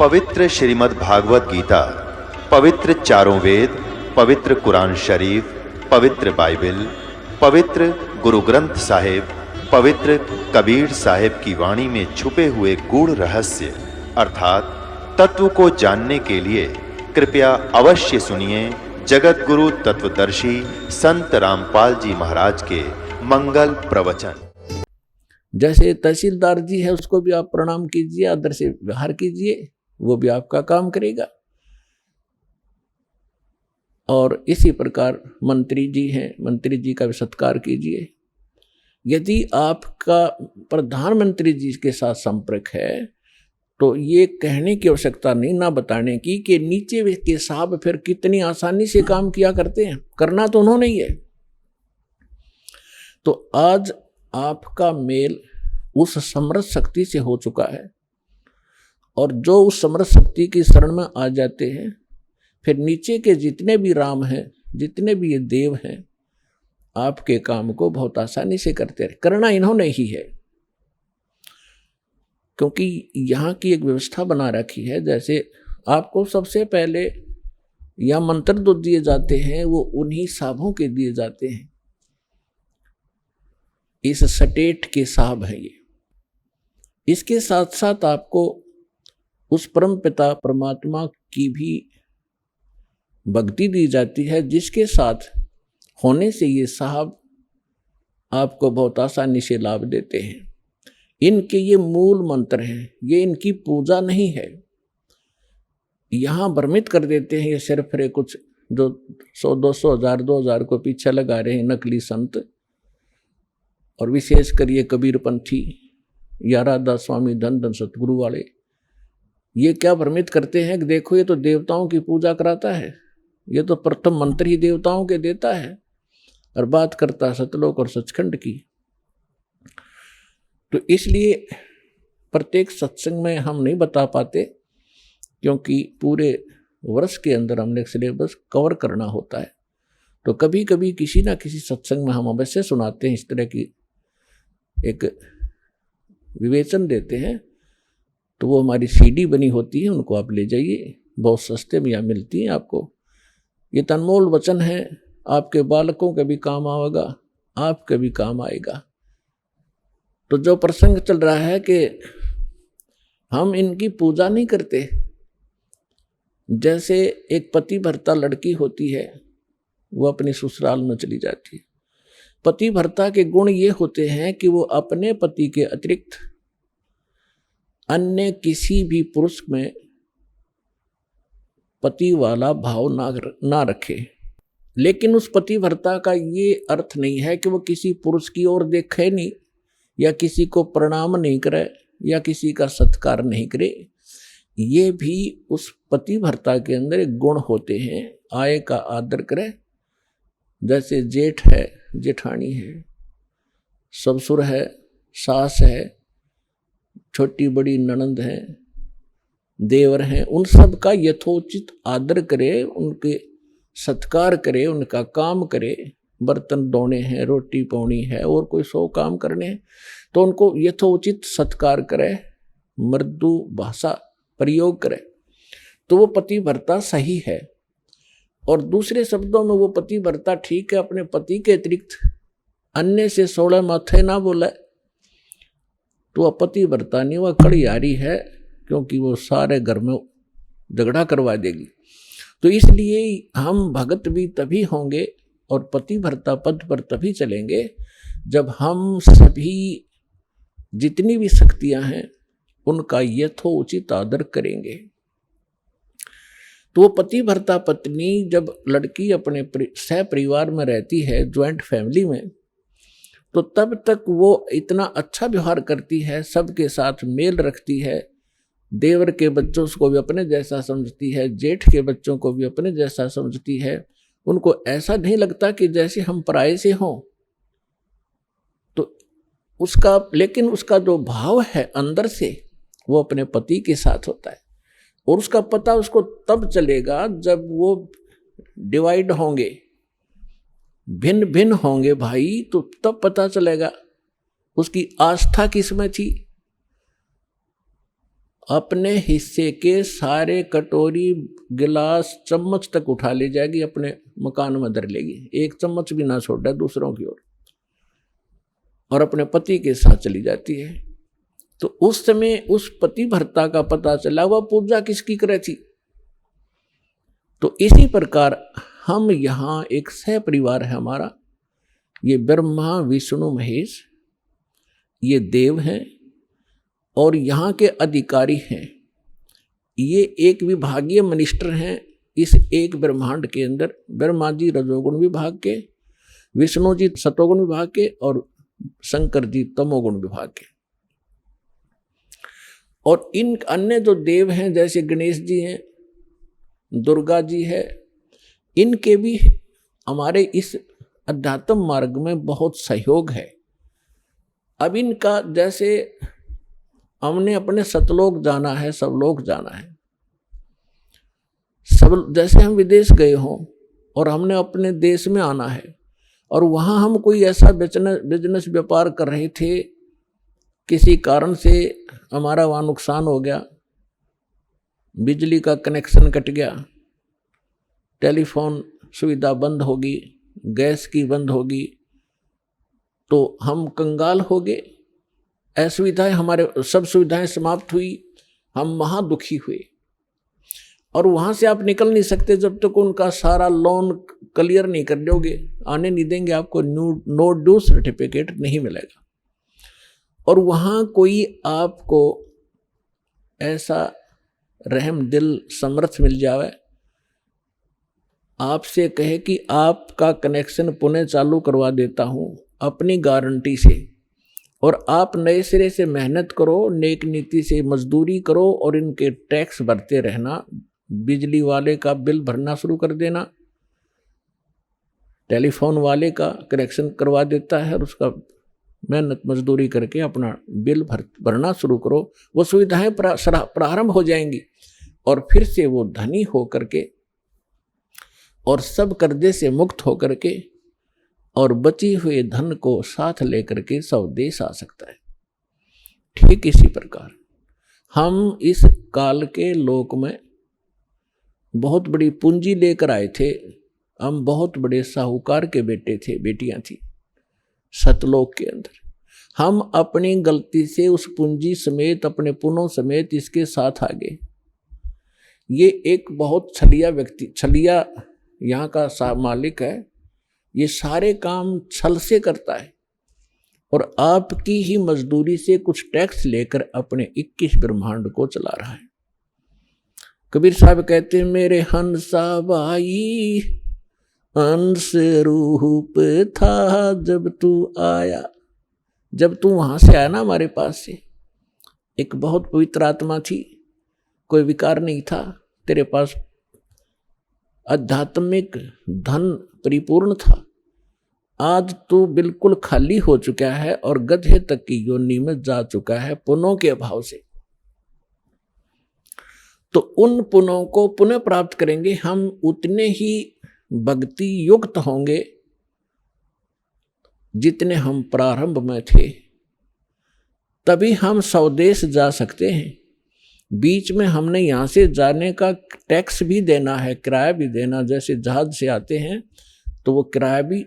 पवित्र श्रीमद् भागवत गीता, पवित्र चारों वेद, पवित्र कुरान शरीफ, पवित्र बाइबल, पवित्र गुरु ग्रंथ साहिब, पवित्र कबीर साहिब की वाणी में छुपे हुए गूढ़ रहस्य अर्थात तत्व को जानने के लिए कृपया अवश्य सुनिए जगत गुरु तत्वदर्शी संत रामपाल जी महाराज के मंगल प्रवचन। जैसे तहसीलदार जी है उसको भी आप प्रणाम कीजिए, आदर से व्यवहार कीजिए, वो भी आपका काम करेगा। और इसी प्रकार मंत्री जी हैं, मंत्री जी का भी सत्कार कीजिए। यदि आपका प्रधानमंत्री जी के साथ संपर्क है तो ये कहने की आवश्यकता नहीं, ना बताने की, कि नीचे के साहब फिर कितनी आसानी से काम किया करते हैं, करना तो उन्होंने ही है। तो आज आपका मेल उस समर्थ शक्ति से हो चुका है, और जो उस समर्थ शक्ति की शरण में आ जाते हैं, फिर नीचे के जितने भी राम हैं, जितने भी ये देव हैं, आपके काम को बहुत आसानी से करते रहे। करना इन्होंने ही है, क्योंकि यहाँ की एक व्यवस्था बना रखी है। जैसे आपको सबसे पहले या मंत्र जो दिए जाते हैं वो उन्हीं साहबों के दिए जाते हैं। इस स्टेट के साहब हैं ये। इसके साथ साथ आपको उस परम पिता परमात्मा की भी भक्ति दी जाती है, जिसके साथ होने से ये साहब आपको बहुत आसानी से लाभ देते हैं। इनके ये मूल मंत्र हैं, ये इनकी पूजा नहीं है। यहाँ भ्रमित कर देते हैं ये सिर्फ कुछ जो 100, 200, 1000, 2000 को पीछे लगा रहे हैं नकली संत, और विशेषकर ये कबीरपंथी या राधा स्वामी धन धन सतगुरु वाले। ये क्या भ्रमित करते हैं कि देखो ये तो देवताओं की पूजा कराता है, ये तो प्रथम मंत्र ही देवताओं के देता है, और बात करता सतलोक और सचखंड की। तो इसलिए प्रत्येक सत्संग में हम नहीं बता पाते, क्योंकि पूरे वर्ष के अंदर हमने सिलेबस कवर करना होता है। तो कभी कभी किसी ना किसी सत्संग में हम अवश्य सुनाते हैं, इस तरह की एक विवेचन देते हैं। तो वो हमारी सीडी बनी होती है, उनको आप ले जाइए, बहुत सस्ते में यहाँ मिलती हैं आपको। ये अनमोल वचन है, आपके बालकों के भी काम आएगा, आपके भी काम आएगा। तो जो प्रसंग चल रहा है कि हम इनकी पूजा नहीं करते। जैसे एक पति भर्ता लड़की होती है, वो अपनी ससुराल में चली जाती है। पति भर्ता के गुण ये होते हैं कि वो अपने पति के अतिरिक्त अन्य किसी भी पुरुष में पति वाला भाव ना रखे। लेकिन उस पति भर्ता का ये अर्थ नहीं है कि वो किसी पुरुष की ओर देखे नहीं, या किसी को प्रणाम नहीं करे, या किसी का सत्कार नहीं करे। ये भी उस पति भर्ता के अंदर एक गुण होते हैं, आय का आदर करे। जैसे जेठ है, जेठानी है, ससुर है, सास है, छोटी बड़ी ननंद है, देवर हैं, उन सब का यथोचित आदर करे, उनके सत्कार करे, उनका काम करे। बर्तन धोने हैं, रोटी पौनी है, और कोई 100 काम करने हैं, तो उनको यथोचित सत्कार करे, मृदु भाषा प्रयोग करे, तो वो पति भर्ता सही है। और दूसरे शब्दों में वो पति भर्ता ठीक है, अपने पति के अतिरिक्त अन्य से 16 माथे ना बोले, तो वह पति भर्ता नहीं, वह कड़ियारी है, क्योंकि वो सारे घर में झगड़ा करवा देगी। तो इसलिए हम भगत भी तभी होंगे और पति भर्ता पद पर तभी चलेंगे जब हम सभी जितनी भी शक्तियां हैं उनका यथोचित आदर करेंगे। तो वो पति भर्ता पत्नी जब लड़की अपने सह परिवार में रहती है, ज्वाइंट फैमिली में, तो तब तक वो इतना अच्छा व्यवहार करती है, सबके साथ मेल रखती है, देवर के बच्चों को भी अपने जैसा समझती है, जेठ के बच्चों को भी अपने जैसा समझती है। उनको ऐसा नहीं लगता कि जैसे हम पराये से हों। तो लेकिन उसका जो भाव है अंदर से, वो अपने पति के साथ होता है। और उसका पता उसको तब चलेगा जब वो डिवाइड होंगे, भिन्न भिन्न होंगे भाई, तो तब पता चलेगा उसकी आस्था किस में थी अपने हिस्से के सारे कटोरी गिलास चम्मच तक उठा ले जाएगी, अपने मकान में धर लेगी, एक चम्मच भी ना छोड़ा दूसरों की ओर, और अपने पति के साथ चली जाती है। तो उस समय उस पतिव्रता का पता चला वह पूजा किसकी करे थी। तो इसी प्रकार हम यहाँ एक सह परिवार है हमारा, ये ब्रह्मा विष्णु महेश ये देव हैं और यहाँ के अधिकारी हैं, ये एक विभागीय मिनिस्टर हैं इस एक ब्रह्मांड के अंदर। ब्रह्मा जी रजोगुण विभाग के, विष्णु जी सतोगुण विभाग के और शंकर जी तमोगुण विभाग के। और इन अन्य जो देव हैं जैसे गणेश जी हैं, दुर्गा जी है, इनके भी हमारे इस अध्यात्म मार्ग में बहुत सहयोग है। अब इनका जैसे हमने अपने सतलोक जाना है, सब लोग जाना है, सब जैसे हम विदेश गए हों और हमने अपने देश में आना है और वहाँ हम कोई ऐसा बिजनेस व्यापार कर रहे थे, किसी कारण से हमारा वहाँ नुकसान हो गया, बिजली का कनेक्शन कट गया, टेलीफोन सुविधा बंद होगी, गैस की बंद होगी, तो हम कंगाल हो गए, असुविधाएं हमारे सब सुविधाएं समाप्त हुई, हम महादुखी हुए। और वहाँ से आप निकल नहीं सकते जब तक उनका सारा लोन क्लियर नहीं कर दोगे, आने नहीं देंगे, आपको नो ड्यू सर्टिफिकेट नहीं मिलेगा। और वहाँ कोई आपको ऐसा रहम दिल समर्थ मिल जावे, आपसे कहे कि आपका कनेक्शन पुनः चालू करवा देता हूँ अपनी गारंटी से, और आप नए सिरे से मेहनत करो, नेक नीति से मजदूरी करो और इनके टैक्स भरते रहना, बिजली वाले का बिल भरना शुरू कर देना, टेलीफोन वाले का कनेक्शन करवा देता है और उसका मेहनत मजदूरी करके अपना बिल भरना शुरू करो, वो सुविधाएं प्रारंभ हो जाएंगी और फिर से वो धनी हो करके और सब कर्जे से मुक्त हो करके और बची हुए धन को साथ लेकर के स्वदेश आ सकता है। ठीक इसी प्रकार हम इस काल के लोक में बहुत बड़ी पूंजी लेकर आए थे, हम बहुत बड़े साहूकार के बेटे थे, बेटियां थी सतलोक के अंदर। हम अपनी गलती से उस पूंजी समेत अपने पुनों समेत इसके साथ आ गए। ये एक बहुत छलिया व्यक्ति, छलिया यहाँ का मालिक है, ये सारे काम छल से करता है और आपकी ही मजदूरी से कुछ टैक्स लेकर अपने 21 ब्रह्मांड को चला रहा है। कबीर साहब कहते हैं, मेरे हंसा भाई अंश रूप था जब तू आया। जब तू वहां से आया ना हमारे पास से, एक बहुत पवित्र आत्मा थी, कोई विकार नहीं था, तेरे पास आध्यात्मिक धन परिपूर्ण था। आज तू बिल्कुल खाली हो चुका है और गधे तक की योनि में जा चुका है पुनों के अभाव से। तो उन पुनों को पुनः प्राप्त करेंगे हम, उतने ही भक्ति युक्त होंगे जितने हम प्रारंभ में थे, तभी हम स्वदेश जा सकते हैं। बीच में हमने यहाँ से जाने का टैक्स भी देना है, किराया भी देना, जैसे जहाज से आते हैं तो वो किराया भी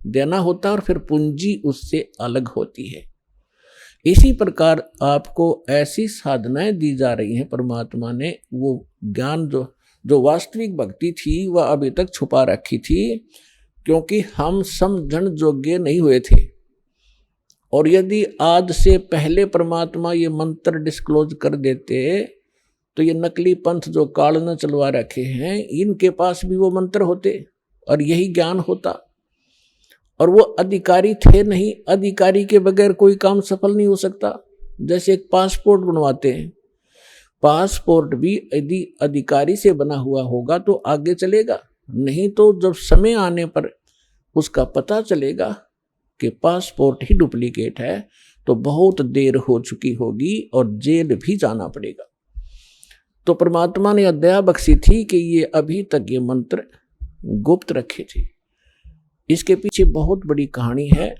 देना होता है और फिर पूंजी उससे अलग होती है। इसी प्रकार आपको ऐसी साधनाएं दी जा रही हैं परमात्मा ने, वो ज्ञान जो वास्तविक भक्ति थी वह अभी तक छुपा रखी थी, क्योंकि हम समझण योग्य नहीं हुए थे। और यदि आज से पहले परमात्मा ये मंत्र डिस्क्लोज कर देते तो ये नकली पंथ जो काल न चलवा रखे हैं, इनके पास भी वो मंत्र होते और यही ज्ञान होता। और वो अधिकारी थे नहीं, अधिकारी के बगैर कोई काम सफल नहीं हो सकता। जैसे एक पासपोर्ट बनवाते हैं, पासपोर्ट भी यदि अधिकारी से बना हुआ होगा तो आगे चलेगा, नहीं तो जब समय आने पर उसका पता चलेगा कि पासपोर्ट ही डुप्लीकेट है तो बहुत देर हो चुकी होगी और जेल भी जाना पड़ेगा। तो परमात्मा ने दया बख्शी थी कि ये अभी तक ये मंत्र गुप्त रखे थे। इसके पीछे बहुत बड़ी कहानी है,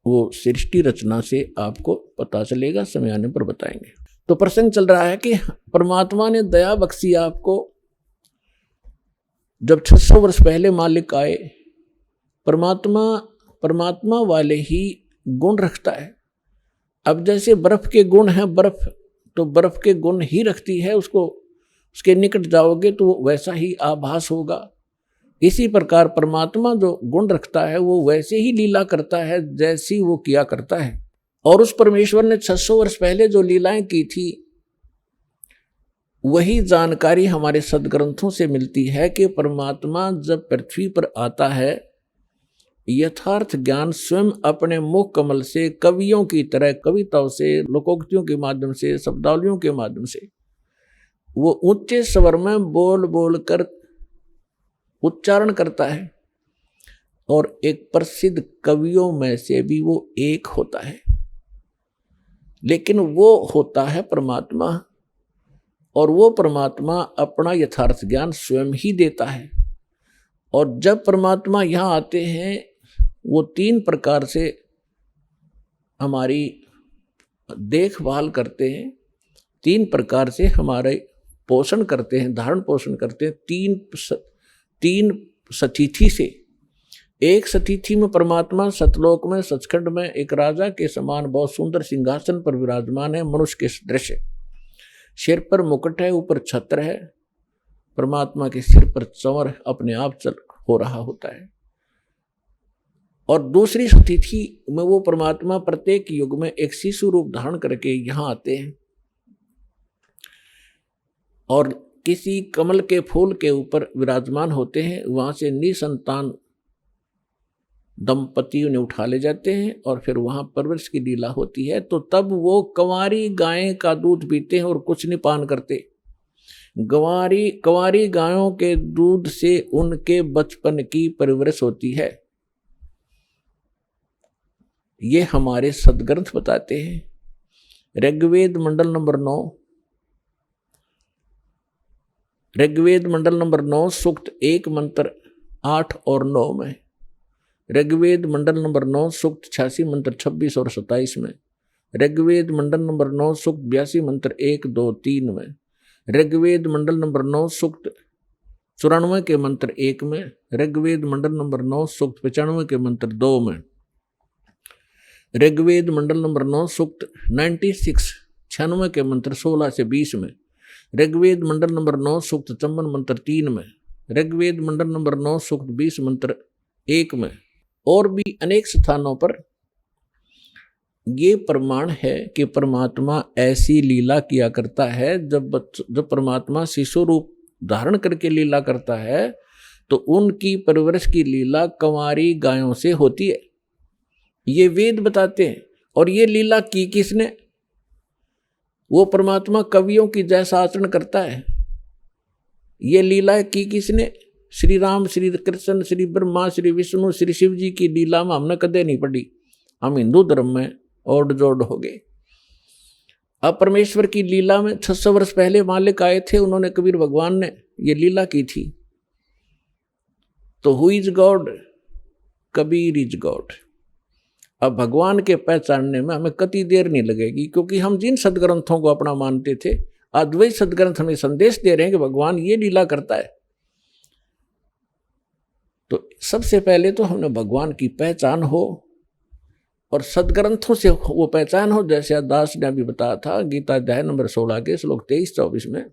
वो सृष्टि रचना से आपको पता चलेगा, समय आने पर बताएंगे। तो प्रसंग चल रहा है कि परमात्मा ने दया बख्शी आपको। जब 600 वर्ष पहले मालिक आए, परमात्मा वाले ही गुण रखता है। अब जैसे बर्फ के गुण हैं, बर्फ तो बर्फ के गुण ही रखती है, उसको उसके निकट जाओगे तो वैसा ही आभास होगा। इसी प्रकार परमात्मा जो गुण रखता है वो वैसे ही लीला करता है जैसी वो किया करता है। और उस परमेश्वर ने 600 वर्ष पहले जो लीलाएं की थी वही जानकारी हमारे सदग्रंथों से मिलती है कि परमात्मा जब पृथ्वी पर आता है, यथार्थ ज्ञान स्वयं अपने मुख कमल से कवियों की तरह कविताओं से, लोकोक्तियों के माध्यम से, शब्दावलियों के माध्यम से वो ऊंचे स्वर में बोल बोल कर उच्चारण करता है। और एक प्रसिद्ध कवियों में से भी वो एक होता है, लेकिन वो होता है परमात्मा। और वो परमात्मा अपना यथार्थ ज्ञान स्वयं ही देता है। और जब परमात्मा यहाँ आते हैं वो 3 प्रकार से हमारी देखभाल करते हैं, 3 प्रकार से हमारे पोषण करते हैं, धारण पोषण करते हैं। 3 सतिथि से। एक सतिथि में परमात्मा सतलोक में सचखंड में एक राजा के समान बहुत सुंदर सिंहासन पर विराजमान है, मनुष्य के सदृश। सिर पर मुकुट है, ऊपर छत्र है। परमात्मा के सिर पर चंवर अपने आप चल हो रहा होता है। और दूसरी स्थिति में वो परमात्मा प्रत्येक युग में एक शिशु रूप धारण करके यहाँ आते हैं और किसी कमल के फूल के ऊपर विराजमान होते हैं। वहां से निसंतान दंपति उन्हें उठा ले जाते हैं और फिर वहां परवरिश की लीला होती है। तो तब वो कंवारी गाय का दूध पीते हैं और कुछ नहीं पान करते। कंवारी गायों के दूध से उनके बचपन की परवरिश होती है। ये हमारे सदग्रंथ बताते हैं। ऋग्वेद मंडल नंबर 9, ऋग्वेद मंडल नंबर 9 सूक्त 1 मंत्र 8 और 9 में, ऋग्वेद मंडल नंबर 9 सूक्त 86 मंत्र 26 और 27 में, ऋग्वेद मंडल नंबर 9 सूक्त 82 मंत्र 1, 2, 3 में, ऋग्वेद मंडल नंबर 9 सूक्त 94 के मंत्र 1 में, ऋग्वेद मंडल नंबर 9 सूक्त 95 के मंत्र 2 में, ऋग्वेद मंडल नंबर 9 सूक्त 96 के मंत्र 16 से 20 में, ऋग्वेद मंडल नंबर 9 सूक्त 54 मंत्र 3 में, ऋग्वेद मंडल नंबर 9 सूक्त 20 मंत्र 1 में। और भी अनेक स्थानों पर ये प्रमाण है कि परमात्मा ऐसी लीला किया करता है। जब परमात्मा शिशु रूप धारण करके लीला करता है तो उनकी परवरिश की लीला कंवारी गायों से होती है। ये वेद बताते हैं। और ये लीला की किसने? वो परमात्मा कवियों की जैसा आचरण करता है। ये लीला की किसने? श्री राम, श्री कृष्ण, श्री ब्रह्मा, श्री विष्णु, श्री शिव जी की लीला में हमने कदे नहीं पढ़ी। हम हिंदू धर्म में ओड जोड़ हो गए। अब परमेश्वर की लीला में 600 वर्ष पहले मालिक आए थे, उन्होंने कबीर भगवान ने ये लीला की थी। तो who is God? Kabir is God. अब भगवान के पहचानने में हमें कति देर नहीं लगेगी, क्योंकि हम जिन सदग्रंथों को अपना मानते थे, अद्वैत सदग्रंथ हमें संदेश दे रहे हैं कि भगवान ये लीला करता है। तो सबसे पहले तो हमें भगवान की पहचान हो और सदग्रंथों से वो पहचान हो। जैसे दास ने अभी बताया था, गीता अध्याय नंबर 16 के श्लोक 23-24 में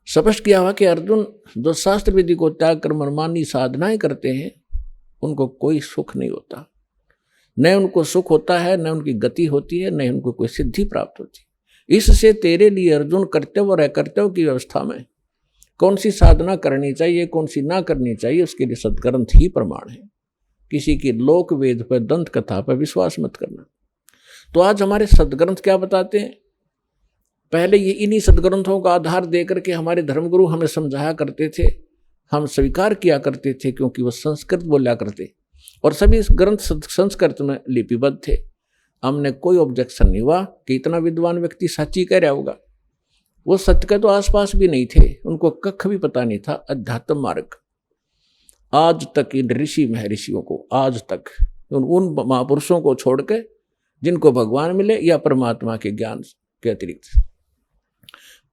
स्पष्ट किया हुआ कि अर्जुन जो शास्त्र विधि को त्याग कर मनमानी साधनाएं करते हैं उनको कोई सुख नहीं होता। न उनको सुख होता है, न उनकी गति होती है, न उनको कोई सिद्धि प्राप्त होती। इससे तेरे लिए अर्जुन कर्तव्य और अकर्तव्य की व्यवस्था में कौन सी साधना करनी चाहिए, कौन सी ना करनी चाहिए, उसके लिए सदग्रंथ ही प्रमाण है। किसी की लोक वेद पर, दंत कथा पर विश्वास मत करना। तो आज हमारे सदग्रंथ क्या बताते हैं? पहले ये इन्हीं सदग्रंथों का आधार देकर के हमारे धर्मगुरु हमें समझाया करते थे, हम स्वीकार किया करते थे, क्योंकि वो संस्कृत बोला करते और सभी ग्रंथ संस्कृत में लिपिबद्ध थे। हमने कोई ऑब्जेक्शन नहीं हुआ कि इतना विद्वान व्यक्ति सच्ची कह रहा होगा। वो सत्य के तो आसपास भी नहीं थे, उनको कख भी पता नहीं था अध्यात्म मार्ग। आज तक इन ऋषि महर्षियों को, आज तक उन महापुरुषों को छोड़ के जिनको भगवान मिले या परमात्मा के ज्ञान के अतिरिक्त।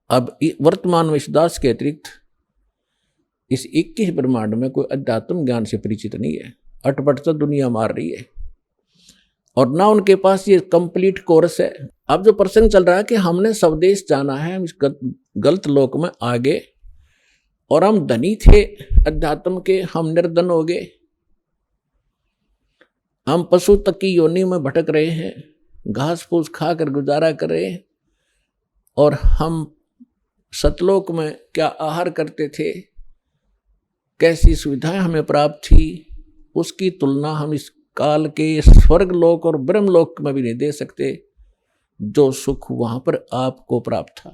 अब वर्तमान में इस दास के अतिरिक्त इस 21 ब्रह्मांड में कोई अध्यात्म ज्ञान से परिचित नहीं है। अटपट तो दुनिया मार रही है और ना उनके पास ये कंप्लीट कोर्स है। अब जो प्रसंग चल रहा है कि हमने स्वदेश जाना है, हम इस गलत लोक में आगे, और हम धनी थे अध्यात्म के, हम निर्धन हो गए, हम पशु तक की योनि में भटक रहे हैं, घास फूस खाकर गुजारा कर रहे हैं, और हम सतलोक में क्या आहार करते थे, कैसी सुविधाएं हमें प्राप्त थी, उसकी तुलना हम इस काल के स्वर्ग लोक और ब्रह्म लोक में भी नहीं दे सकते। जो सुख वहां पर आपको प्राप्त था,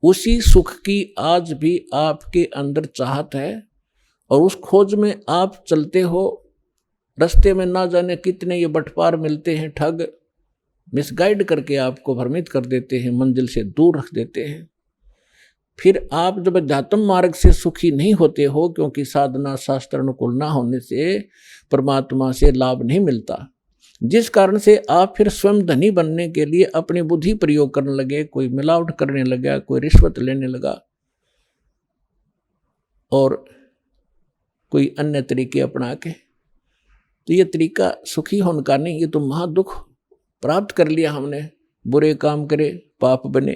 उसी सुख की आज भी आपके अंदर चाहत है, और उस खोज में आप चलते हो। रास्ते में ना जाने कितने ये बटपार मिलते हैं, ठग मिसगाइड करके आपको भ्रमित कर देते हैं, मंजिल से दूर रख देते हैं। फिर आप जब अध्यात्म मार्ग से सुखी नहीं होते हो, क्योंकि साधना शास्त्र अनुकूल ना होने से परमात्मा से लाभ नहीं मिलता, जिस कारण से आप फिर स्वयं धनी बनने के लिए अपनी बुद्धि प्रयोग करने लगे, कोई मिलावट करने लगा, कोई रिश्वत लेने लगा और कोई अन्य तरीके अपना के। तो ये तरीका सुखी होने का नहीं, ये तो महादुख प्राप्त कर लिया हमने। बुरे काम करे, पाप बने,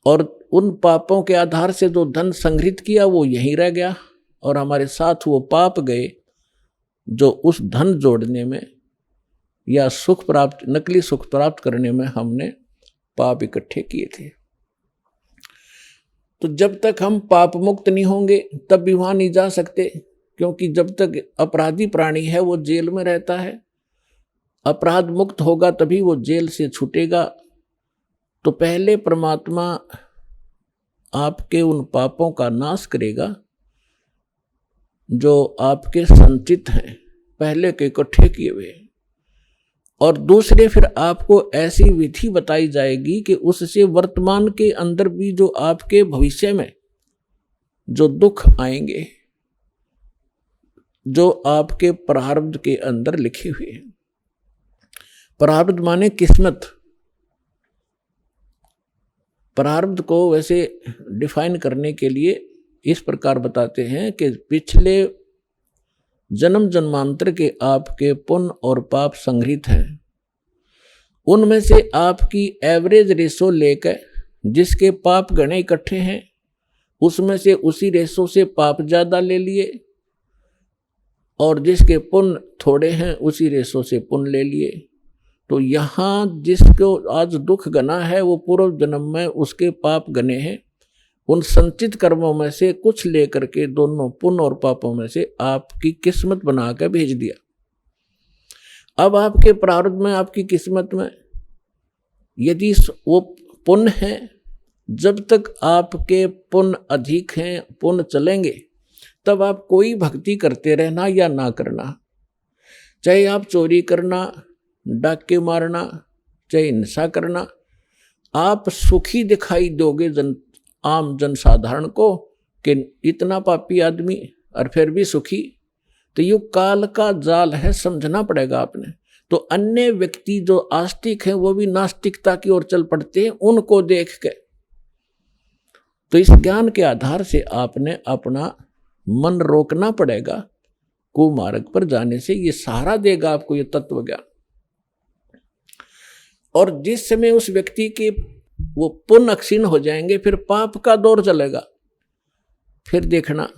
और उन पापों के आधार से जो धन संग्रहित किया वो यहीं रह गया, और हमारे साथ वो पाप गए जो उस धन जोड़ने में या सुख प्राप्त, नकली सुख प्राप्त करने में हमने पाप इकट्ठे किए थे। तो जब तक हम पाप मुक्त नहीं होंगे तब भी वहां नहीं जा सकते, क्योंकि जब तक अपराधी प्राणी है वो जेल में रहता है। अपराध मुक्त होगा तभी वो जेल से छूटेगा। तो पहले परमात्मा आपके उन पापों का नाश करेगा जो आपके संचित हैं, पहले के इकट्ठे किए हुए, और दूसरे फिर आपको ऐसी विधि बताई जाएगी कि उससे वर्तमान के अंदर भी जो आपके भविष्य में जो दुख आएंगे, जो आपके प्रारब्ध के अंदर लिखे हुए हैं। प्रारब्ध माने किस्मत। प्रारब्ध को वैसे डिफाइन करने के लिए इस प्रकार बताते हैं कि पिछले जन्म जन्मांतर के आपके पुण्य और पाप संग्रहित हैं, उनमें से आपकी एवरेज रेशो लेकर जिसके पाप गणे इकट्ठे हैं, उसमें से उसी रेशो से पाप ज्यादा ले लिए, और जिसके पुण्य थोड़े हैं उसी रेशो से पुण्य ले लिए। तो यहाँ जिसको आज दुख गना है वो पूर्व जन्म में उसके पाप गने हैं, उन संचित कर्मों में से कुछ लेकर के दोनों पुण्य और पापों में से आपकी किस्मत बना कर भेज दिया। अब आपके प्रारब्ध में, आपकी किस्मत में यदि वो पुण्य है, जब तक आपके पुण्य अधिक हैं, पुण्य चलेंगे, तब आप कोई भक्ति करते रहना या ना करना, चाहे आप चोरी करना, डाके मारना, चाहे हिंसा करना, आप सुखी दिखाई दोगे आम जनसाधारण को कि इतना पापी आदमी और फिर भी सुखी। तो ये काल का जाल है, समझना पड़ेगा आपने। तो अन्य व्यक्ति जो आस्तिक हैं वो भी नास्तिकता की ओर चल पड़ते हैं उनको देख के। तो इस ज्ञान के आधार से आपने अपना मन रोकना पड़ेगा कुमार्ग पर जाने से। ये सहारा देगा आपको ये तत्व ज्ञान। और जिस समय उस व्यक्ति के वो पुण्य क्षीण हो जाएंगे, फिर पाप का दौर चलेगा, फिर देखना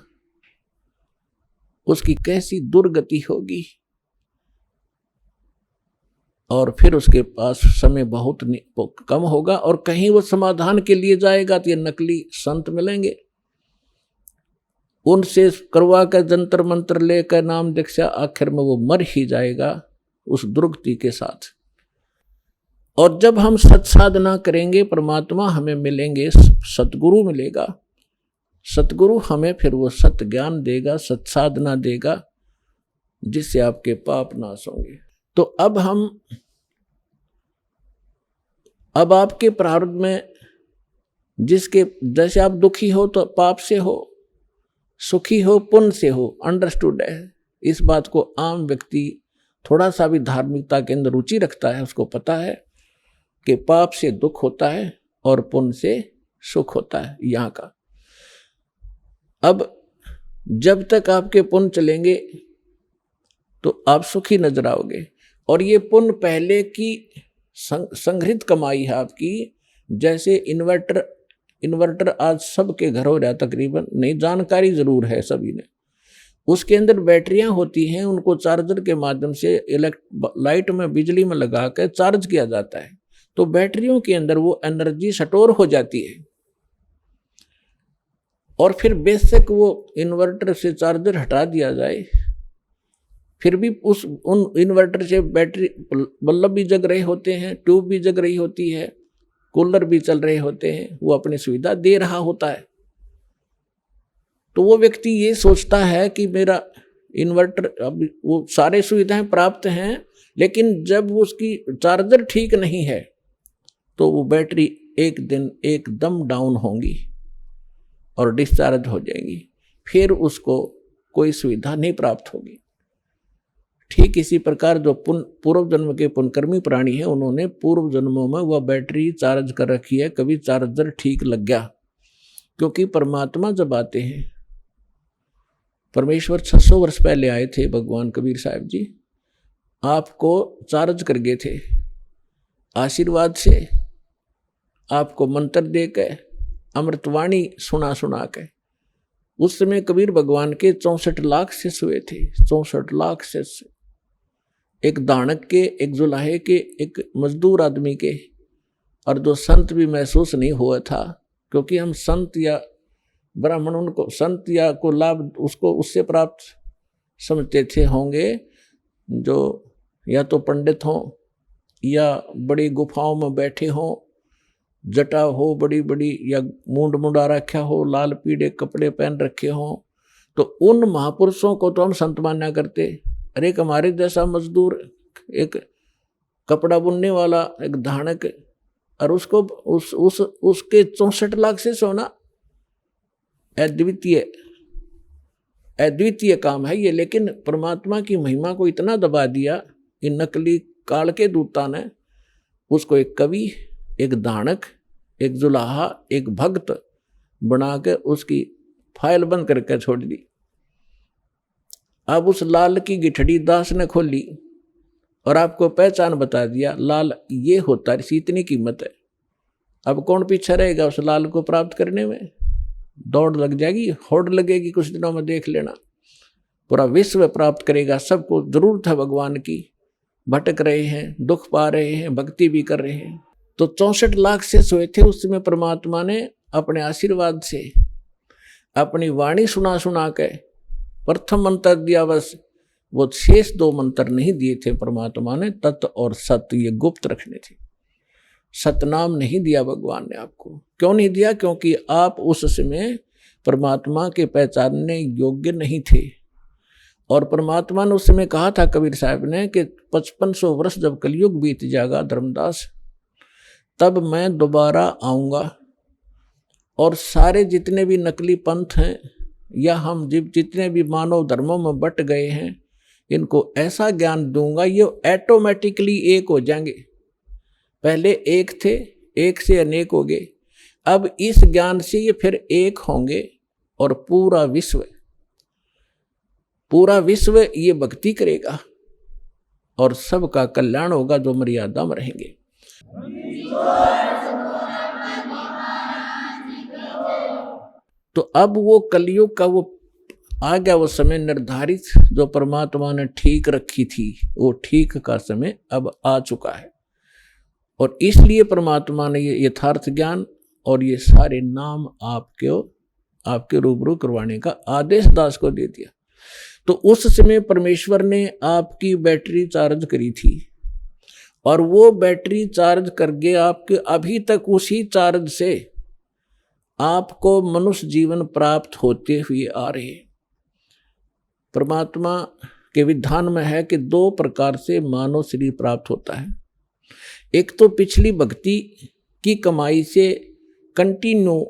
उसकी कैसी दुर्गति होगी। और फिर उसके पास समय बहुत कम होगा, और कहीं वो समाधान के लिए जाएगा तो ये नकली संत मिलेंगे, उनसे करवा कर जंतर मंत्र लेकर नाम दीक्षा, आखिर में वो मर ही जाएगा उस दुर्गति के साथ। और जब हम सत्साधना करेंगे, परमात्मा हमें मिलेंगे, सतगुरु मिलेगा, सतगुरु हमें फिर वो सत ज्ञान देगा, सत्साधना देगा, जिससे आपके पाप नाश होंगे। तो अब आपके प्रारब्ध में जिसके जैसे आप दुखी हो तो पाप से हो, सुखी हो पुण्य से हो, अंडरस्टूड है। इस बात को आम व्यक्ति थोड़ा सा भी धार्मिकता के अंदर रुचि रखता है उसको पता है कि पाप से दुख होता है और पुण्य से सुख होता है यहाँ का। अब जब तक आपके पुण्य चलेंगे तो आप सुखी नजर आओगे, और ये पुण्य पहले की संग्रहित कमाई है आपकी। जैसे इन्वर्टर आज सबके घर हो रहा तकरीबन, नहीं जानकारी जरूर है सभी ने। उसके अंदर बैटरियां होती हैं, उनको चार्जर के माध्यम से लाइट में बिजली में लगा कर चार्ज किया जाता है, तो बैटरियों के अंदर वो एनर्जी स्टोर हो जाती है। और फिर बेशक वो इन्वर्टर से चार्जर हटा दिया जाए, फिर भी उन इन्वर्टर से बैटरी बल्ब भी जग रहे होते हैं, ट्यूब भी जग रही होती है, कूलर भी चल रहे होते हैं, वो अपनी सुविधा दे रहा होता है। तो वो व्यक्ति ये सोचता है कि मेरा इन्वर्टर, अब वो सारे सुविधाएं प्राप्त हैं, लेकिन जब उसकी चार्जर ठीक नहीं है तो वो बैटरी एक दिन एकदम डाउन होंगी और डिस्चार्ज हो जाएगी, फिर उसको कोई सुविधा नहीं प्राप्त होगी। ठीक इसी प्रकार जो पूर्व जन्म के पुण्यकर्मी प्राणी हैं, उन्होंने पूर्व जन्मों में वह बैटरी चार्ज कर रखी है, कभी चार्जर ठीक लग गया। क्योंकि परमात्मा जब आते हैं, परमेश्वर 600 वर्ष पहले आए थे, भगवान कबीर साहब जी आपको चार्ज कर गए थे आशीर्वाद से, आपको मंत्र दे के, अमृतवाणी सुना के। उस समय कबीर भगवान के 64 लाख शिष्य हुए थे, 64 लाख शिष्य, एक दानक के, एक जुलाहे के, एक मजदूर आदमी के, और जो संत भी महसूस नहीं हुआ था। क्योंकि हम संत या ब्राह्मण, उनको संत या को लाभ उसको उससे प्राप्त समझते थे होंगे जो या तो पंडित हों या बड़ी गुफाओं में बैठे हों, जटा हो बड़ी बड़ी, या मूंड मुंडा रखा हो, लाल पीले कपड़े पहन रखे हों, तो उन महापुरुषों को तो हम संत माना करते। अरे एक हमारे जैसा मजदूर, एक कपड़ा बुनने वाला, एक धानक, और उसको उसके 64 लाख से सोना, अद्वितीय काम है ये। लेकिन परमात्मा की महिमा को इतना दबा दिया इन नकली काल के दूता ने, उसको एक कवि, एक दानक, एक जुलाहा, एक भक्त बना के उसकी फाइल बंद करके छोड़ दी। अब उस लाल की गिठड़ी दास ने खोली और आपको पहचान बता दिया, लाल ये होता है, इसी इतनी कीमत है। अब कौन पीछे रहेगा उस लाल को प्राप्त करने में? दौड़ लग जाएगी, होड़ लगेगी, कुछ दिनों में देख लेना। पूरा विश्व प्राप्त करेगा, सबको जरूरत है भगवान की, भटक रहे हैं, दुख पा रहे हैं, भक्ति भी कर रहे हैं। तो 64 लाख से सोए थे। उस समय परमात्मा ने अपने आशीर्वाद से अपनी वाणी सुना के प्रथम मंत्र दिया, बस वो शेष 2 मंत्र नहीं दिए थे परमात्मा ने। तत् और सत ये गुप्त रखने थे, सतनाम नहीं दिया भगवान ने आपको। क्यों नहीं दिया? क्योंकि आप उस समय परमात्मा के पहचानने योग्य नहीं थे। और परमात्मा ने उस समय कहा था कबीर साहब ने कि 5500 वर्ष जब कलयुग बीत जाएगा धर्मदास, तब मैं दोबारा आऊँगा और सारे जितने भी नकली पंथ हैं या हम जितने भी मानव धर्मों में बट गए हैं, इनको ऐसा ज्ञान दूंगा ये ऑटोमेटिकली एक हो जाएंगे। पहले एक थे, एक से अनेक हो गए, अब इस ज्ञान से ये फिर एक होंगे और पूरा विश्व ये भक्ति करेगा और सबका कल्याण होगा जो मर्यादा में रहेंगे। तो अब वो कलयुग का वो आ गया, वो समय निर्धारित जो परमात्मा ने ठीक रखी थी, वो ठीक का समय अब आ चुका है। और इसलिए परमात्मा ने ये यथार्थ ज्ञान और ये सारे नाम आपके रूबरू करवाने का आदेश दास को दे दिया। तो उस समय परमेश्वर ने आपकी बैटरी चार्ज करी थी और वो बैटरी चार्ज करके आपके अभी तक उसी चार्ज से आपको मनुष्य जीवन प्राप्त होते हुए आ रहे। परमात्मा के विधान में है कि 2 प्रकार से मानव शरीर प्राप्त होता है। एक तो पिछली भक्ति की कमाई से कंटिन्यू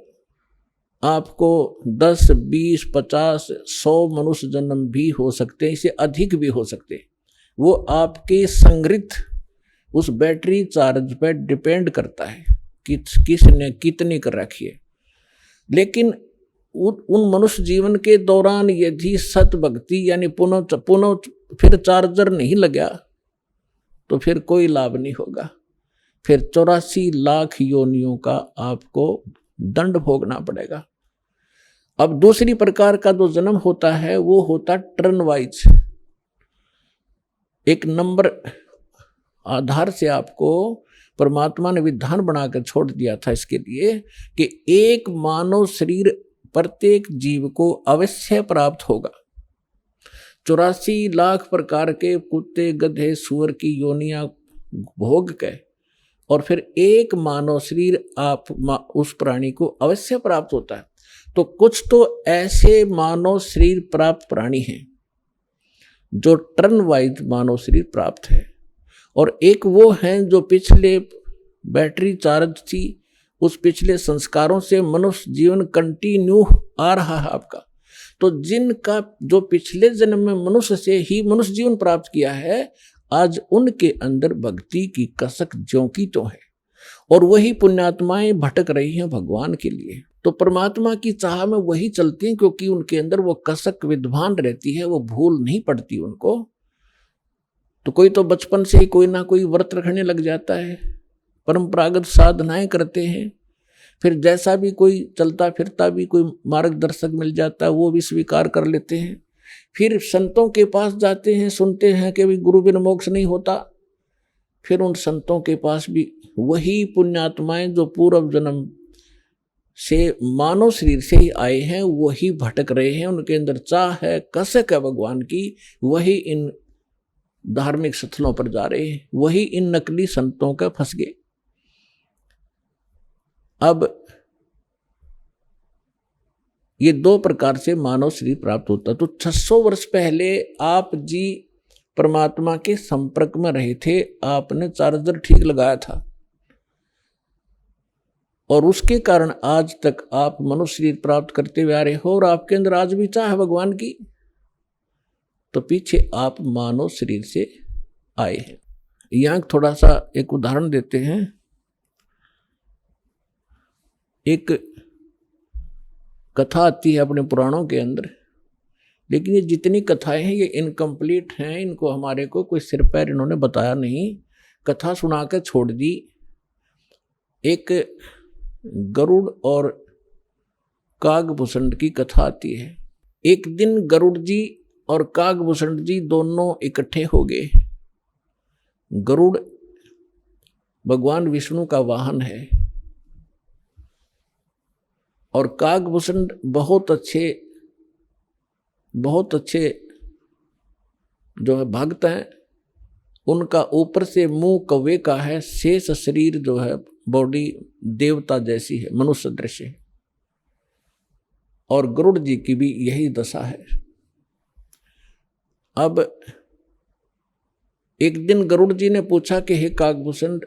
आपको 10, 20, 50, 100 मनुष्य जन्म भी हो सकते हैं, इससे अधिक भी हो सकते हैं। वो आपके संग्रहित उस बैटरी चार्ज पर डिपेंड करता है कि किसने कितनी कर रखी है। लेकिन उन मनुष्य जीवन के दौरान यदि सत भक्ति यानी पुनः फिर चार्जर नहीं लगा तो फिर कोई लाभ नहीं होगा, फिर 84 लाख योनियों का आपको दंड भोगना पड़ेगा। अब दूसरी प्रकार का जो जन्म होता है वो होता टर्न वाइज, एक नंबर आधार से आपको परमात्मा ने विधान बनाकर छोड़ दिया था इसके लिए कि एक मानव शरीर प्रत्येक जीव को अवश्य प्राप्त होगा। 84 लाख प्रकार के कुत्ते गधे सूअर की योनियां भोग के और फिर एक मानव शरीर आप उस प्राणी को अवश्य प्राप्त होता है। तो कुछ तो ऐसे मानव शरीर प्राप्त प्राणी हैं जो टर्न वाइज मानव शरीर प्राप्त है, और एक वो हैं जो पिछले बैटरी चार्ज थी उस पिछले संस्कारों से मनुष्य जीवन कंटिन्यू आ रहा है आपका। तो जिनका जो पिछले जन्म में मनुष्य से ही मनुष्य जीवन प्राप्त किया है, आज उनके अंदर भक्ति की कसक ज्यों की तो है, और वही पुण्यात्माएं भटक रही हैं भगवान के लिए। तो परमात्मा की चाह में वही चलती हैं क्योंकि उनके अंदर वो कसक विद्वान रहती है, वो भूल नहीं पड़ती उनको। तो कोई तो बचपन से ही कोई ना कोई व्रत रखने लग जाता है, परंपरागत साधनाएं करते हैं, फिर जैसा भी कोई चलता फिरता भी कोई मार्गदर्शक मिल जाता है वो भी स्वीकार कर लेते हैं। फिर संतों के पास जाते हैं, सुनते हैं कि भाई गुरु बिन मोक्ष नहीं होता। फिर उन संतों के पास भी वही पुण्यात्माएं जो पूर्व जन्म से मानव शरीर से ही आए हैं वही भटक रहे हैं, उनके अंदर चाह है कसक है भगवान की, वही इन धार्मिक स्थलों पर जा रहे हैं, वही इन नकली संतों का फंस गए। अब ये दो प्रकार से मानव शरीर प्राप्त होता। तो 600 वर्ष पहले आप जी परमात्मा के संपर्क में रहे थे, आपने चार्जर ठीक लगाया था और उसके कारण आज तक आप मनुष्य शरीर प्राप्त करते हुए आ रहे हो, और आपके अंदर आज भी चाह है भगवान की। तो पीछे आप मानव शरीर से आए हैं। यहां थोड़ा सा एक उदाहरण देते हैं। एक कथा आती है अपने पुराणों के अंदर, लेकिन ये जितनी कथाएं हैं ये इनकम्प्लीट हैं, इनको हमारे को कोई सिर पैर इन्होंने बताया नहीं, कथा सुनाकर छोड़ दी। एक गरुड़ और कागभूषण की कथा आती है। एक दिन गरुड़ जी और कागभूषण जी दोनों इकट्ठे हो गए। गरुड़ भगवान विष्णु का वाहन है और कागभूषण बहुत अच्छे जो है भक्त हैं। उनका ऊपर से मुंह कौवे का है, शेष शरीर जो है बॉडी देवता जैसी है, मनुष्य दृश्य है, और गरुड़ जी की भी यही दशा है। अब एक दिन गरुड़ जी ने पूछा कि हे कागभूषण,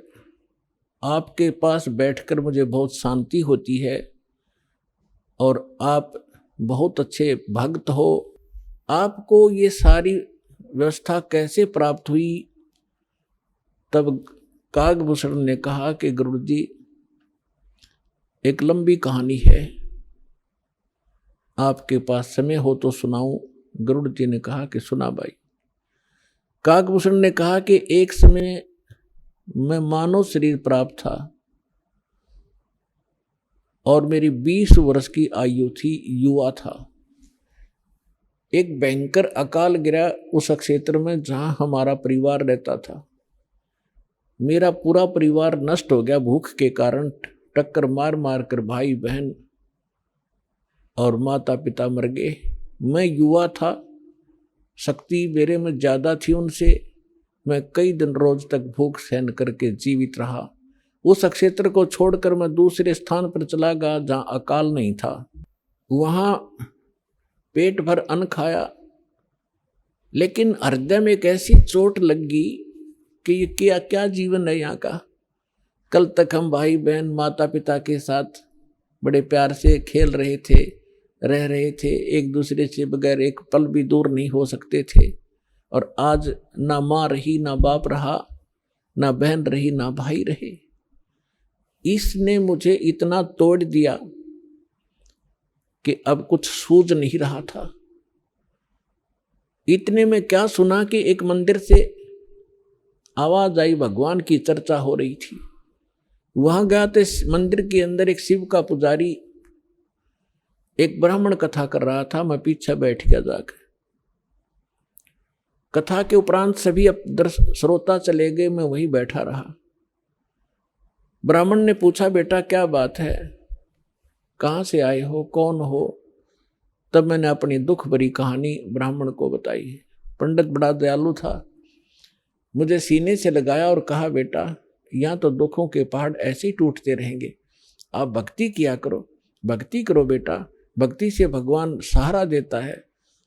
आपके पास बैठकर मुझे बहुत शांति होती है और आप बहुत अच्छे भक्त हो, आपको ये सारी व्यवस्था कैसे प्राप्त हुई? तब कागभूषण ने कहा कि गरुड़ जी एक लंबी कहानी है, आपके पास समय हो तो सुनाऊं? गरुड़ जी ने कहा कि सुना भाई। कागभूषण ने कहा कि एक समय मैं मानव शरीर प्राप्त था और मेरी 20 वर्ष की आयु थी, युवा था। एक भयंकर अकाल गिरा उस क्षेत्र में जहां हमारा परिवार रहता था। मेरा पूरा परिवार नष्ट हो गया भूख के कारण, टक्कर मार मार कर भाई बहन और माता पिता मर गए। मैं युवा था, शक्ति मेरे में ज़्यादा थी उनसे। मैं कई दिन रोज तक भूख सहन करके जीवित रहा। उस क्षेत्र को छोड़कर मैं दूसरे स्थान पर चला गया जहाँ अकाल नहीं था। वहाँ पेट भर अन्न खाया, लेकिन हृदय में एक ऐसी चोट लगी कि ये क्या जीवन है यहाँ का। कल तक हम भाई बहन माता पिता के साथ बड़े प्यार से खेल रहे थे, रह रहे थे, एक दूसरे से बगैर एक पल भी दूर नहीं हो सकते थे। और आज ना माँ रही, ना बाप रहा, ना बहन रही, ना भाई रहे। इसने मुझे इतना तोड़ दिया कि अब कुछ सूझ नहीं रहा था। इतने में क्या सुना कि एक मंदिर से आवाज आई, भगवान की चर्चा हो रही थी। वहां गया तो इस मंदिर के अंदर एक शिव का पुजारी एक ब्राह्मण कथा कर रहा था। मैं पीछे बैठ गया जाकर। कथा के उपरांत सभी श्रोता चले गए, मैं वहीं बैठा रहा। ब्राह्मण ने पूछा, बेटा क्या बात है, कहाँ से आए हो, कौन हो? तब मैंने अपनी दुख भरी कहानी ब्राह्मण को बताई। पंडित बड़ा दयालु था, मुझे सीने से लगाया और कहा, बेटा यहाँ तो दुखों के पहाड़ ऐसे ही टूटते रहेंगे, आप भक्ति किया करो, भक्ति करो बेटा, भक्ति से भगवान सहारा देता है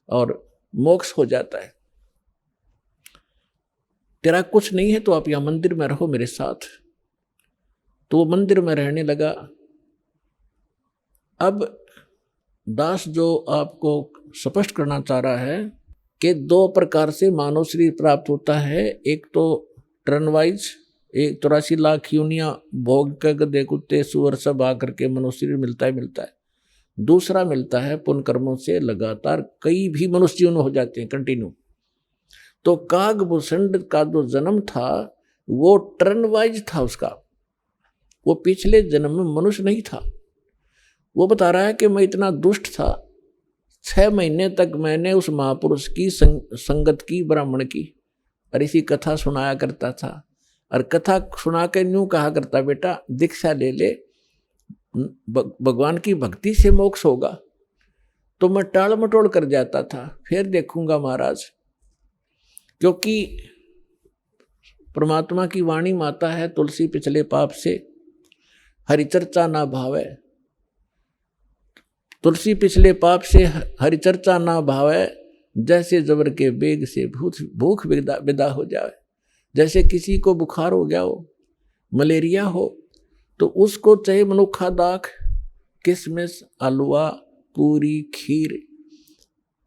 और मोक्ष हो जाता है। तेरा कुछ नहीं है तो आप यहाँ मंदिर में रहो मेरे साथ। तो वो मंदिर में रहने लगा। अब दास जो आपको स्पष्ट करना चाह रहा है कि 2 प्रकार से मानव शरीर प्राप्त होता है। एक तो टर्न वाइज, 84 लाख यूनिया भोग के गधे कुत्ते सुअर सब आकर के मनुष्य शरीर मिलता है। दूसरा मिलता है पुण्य कर्मों से लगातार कई भी मनुष्य जीवन हो जाते हैं कंटिन्यू। तो कागभूषण का जो जन्म था वो टर्न वाइज था उसका, वो पिछले जन्म में मनुष्य नहीं था। वो बता रहा है कि मैं इतना दुष्ट था, 6 महीने तक मैंने उस महापुरुष की संगत की, ब्राह्मण की, और इसी कथा सुनाया करता था। और कथा सुना के यूं कहा करता, बेटा दीक्षा ले ले, भगवान की भक्ति से मोक्ष होगा। तो मैं टाल मटोल कर जाता था, फिर देखूंगा महाराज, क्योंकि परमात्मा की वाणी माता है, तुलसी पिछले पाप से हरिचर्चा ना भावे, तुलसी पिछले पाप से हरिचर्चा ना भावे, जैसे जबर के बेग से भूख विदा हो जाए। जैसे किसी को बुखार हो गया हो, मलेरिया हो, तो उसको चाहे मनुखा दाख, किशमिश, हलवा, पूरी, खीर,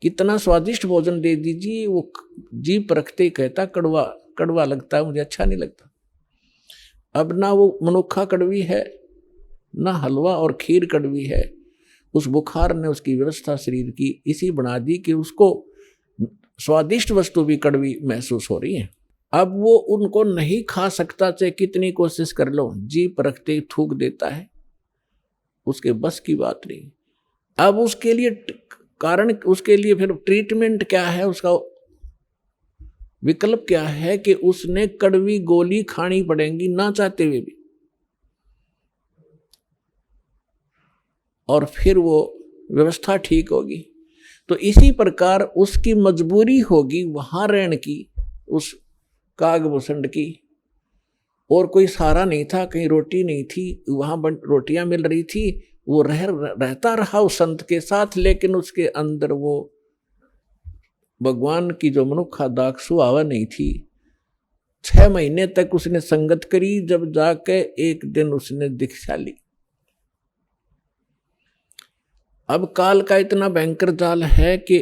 कितना स्वादिष्ट भोजन दे दीजिए, वो जीभ रखते कहता कड़वा कड़वा लगता है, मुझे अच्छा नहीं लगता। अब ना वो मनुखा कड़वी है, ना हलवा और खीर कड़वी है। उस बुखार ने उसकी व्यवस्था शरीर की इसी बना दी कि उसको स्वादिष्ट वस्तु भी कड़वी महसूस हो रही है। अब वो उनको नहीं खा सकता, चाहे कितनी कोशिश कर लो, जीभ रखते थूक देता है, उसके बस की बात नहीं। अब उसके लिए कारण, उसके लिए फिर ट्रीटमेंट क्या है, उसका विकल्प क्या है कि उसने कड़वी गोली खानी पड़ेगी ना चाहते हुए भी, और फिर वो व्यवस्था ठीक होगी। तो इसी प्रकार उसकी मजबूरी होगी वहां रहने की, उस कागभूषण की, और कोई सहारा नहीं था, कहीं रोटी नहीं थी, वहां रोटियां मिल रही थी, वो रहता रहा उस संत के साथ, लेकिन उसके अंदर वो भगवान की जो मनुखा दाख सुहावा नहीं थी। 6 महीने तक उसने संगत करी, जब जाके एक दिन उसने दीक्षा ली। अब काल का इतना भयंकर जाल है कि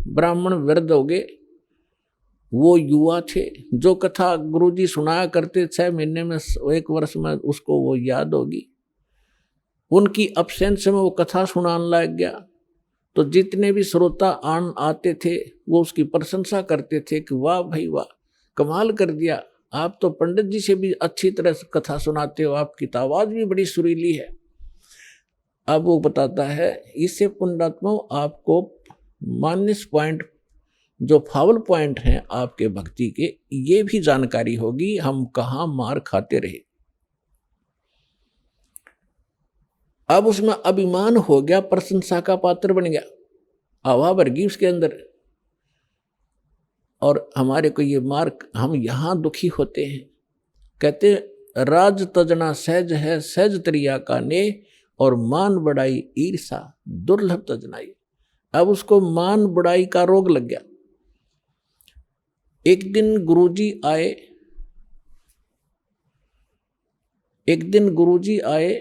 ब्राह्मण वृद्ध हो गए, वो युवा थे, जो कथा गुरुजी सुनाया करते 6 महीने में 1 वर्ष में उसको वो याद होगी। उनकी अब्सेंस में वो कथा सुनाने लग गया, तो जितने भी श्रोता आते थे वो उसकी प्रशंसा करते थे कि वाह भाई वाह, कमाल कर दिया, आप तो पंडित जी से भी अच्छी तरह से कथा सुनाते हो, आपकी तो आवाज भी बड़ी सुरीली है। अब वो बताता है, इससे पुण्यात्मा आपको माइनस पॉइंट, जो फाउल पॉइंट हैं आपके भक्ति के, ये भी जानकारी होगी, हम कहाँ मार खाते रहे। अब उसमें अभिमान हो गया, प्रशंसा का पात्र बन गया, हवा भर गई उसके अंदर, और हमारे को ये मार्क, हम यहाँ दुखी होते हैं। कहते राज तजना सहज है, सहज त्रिया का ने, और मान बढ़ाई ईर्षा दुर्लभ तजनाई। अब उसको मान बढ़ाई का रोग लग गया। एक दिन गुरुजी आए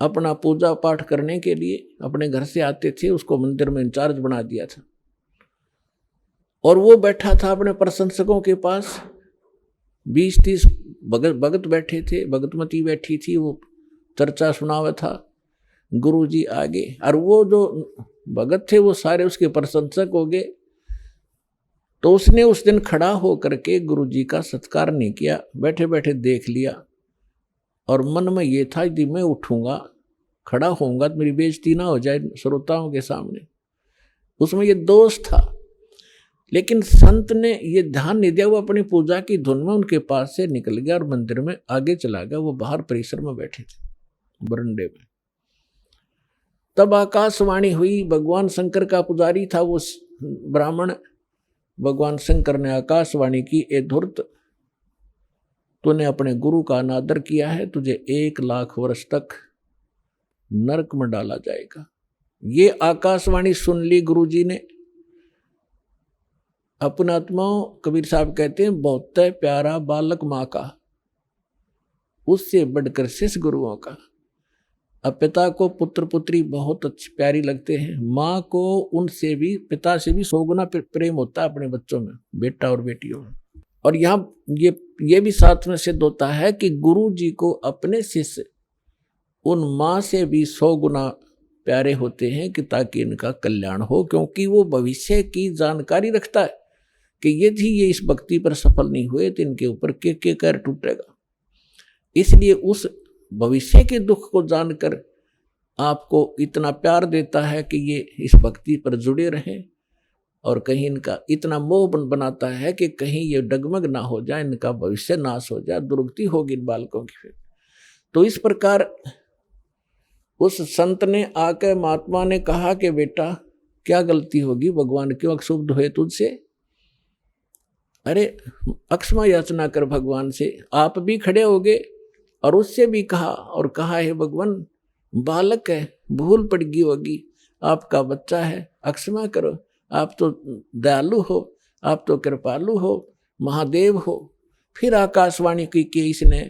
अपना पूजा पाठ करने के लिए, अपने घर से आते थे, उसको मंदिर में इंचार्ज बना दिया था। और वो बैठा था अपने प्रशंसकों के पास, 20-30 भगत बैठे थे, भगतमती बैठी थी, वो चर्चा सुनावा था। गुरु जी आगे, और वो जो भगत थे वो सारे उसके प्रशंसक हो गए। तो उसने उस दिन खड़ा होकर के गुरु जी का सत्कार नहीं किया, बैठे बैठे देख लिया, और मन में ये था यदि मैं उठूंगा खड़ा होऊंगा तो मेरी बेइज्जती ना हो जाए श्रोताओं के सामने, उसमें ये दोष था। लेकिन संत ने ये ध्यान नहीं दिया, वो अपनी पूजा की धुन में उनके पास से निकल गया और मंदिर में आगे चला गया। वो बाहर परिसर में बैठे थे बरंडे में। तब आकाशवाणी हुई, भगवान शंकर का पुजारी था वो ब्राह्मण। भगवान शंकर ने आकाशवाणी की, ए धूर्त, तूने अपने गुरु का अनादर किया है, तुझे 1 लाख वर्ष तक नरक में डाला जाएगा। ये आकाशवाणी सुन ली गुरु जी ने। अपना आत्माओं, कबीर साहब कहते हैं, बहुत प्यारा बालक माँ का, उससे बढ़कर शिष्य गुरुओं का। अब पिता को पुत्र पुत्री बहुत अच्छी प्यारी लगते हैं, माँ को उनसे भी, पिता से भी 100 गुना प्रेम होता है अपने बच्चों में, बेटा और बेटियों में। और यहाँ ये भी साथ में सिद्ध होता है कि गुरु जी को अपने शिष्य उन माँ से भी 100 गुना प्यारे होते हैं, कि ताकि इनका कल्याण हो, क्योंकि वो भविष्य की जानकारी रखता है कि यदि ये इस भक्ति पर सफल नहीं हुए तो इनके ऊपर के कर टूटेगा। इसलिए उस भविष्य के दुख को जानकर आपको इतना प्यार देता है कि ये इस भक्ति पर जुड़े रहें, और कहीं इनका इतना मोह बनाता है कि कहीं ये डगमग ना हो जाए, इनका भविष्य नाश हो जाए, दुर्गति होगी इन बालकों की। फिर तो इस प्रकार उस संत ने आकर महात्मा ने कहा कि बेटा क्या गलती होगी, भगवान क्यों अक्षुब्ध हुए तुझसे? अरे अक्षमा याचना कर भगवान से। आप भी खड़े हो गए और उससे भी कहा, और कहा है भगवान बालक है, भूल पड़ गई होगी, आपका बच्चा है, अक्षमा करो, आप तो दयालु हो, आप तो कृपालु हो, महादेव हो। फिर आकाशवाणी की कि इसने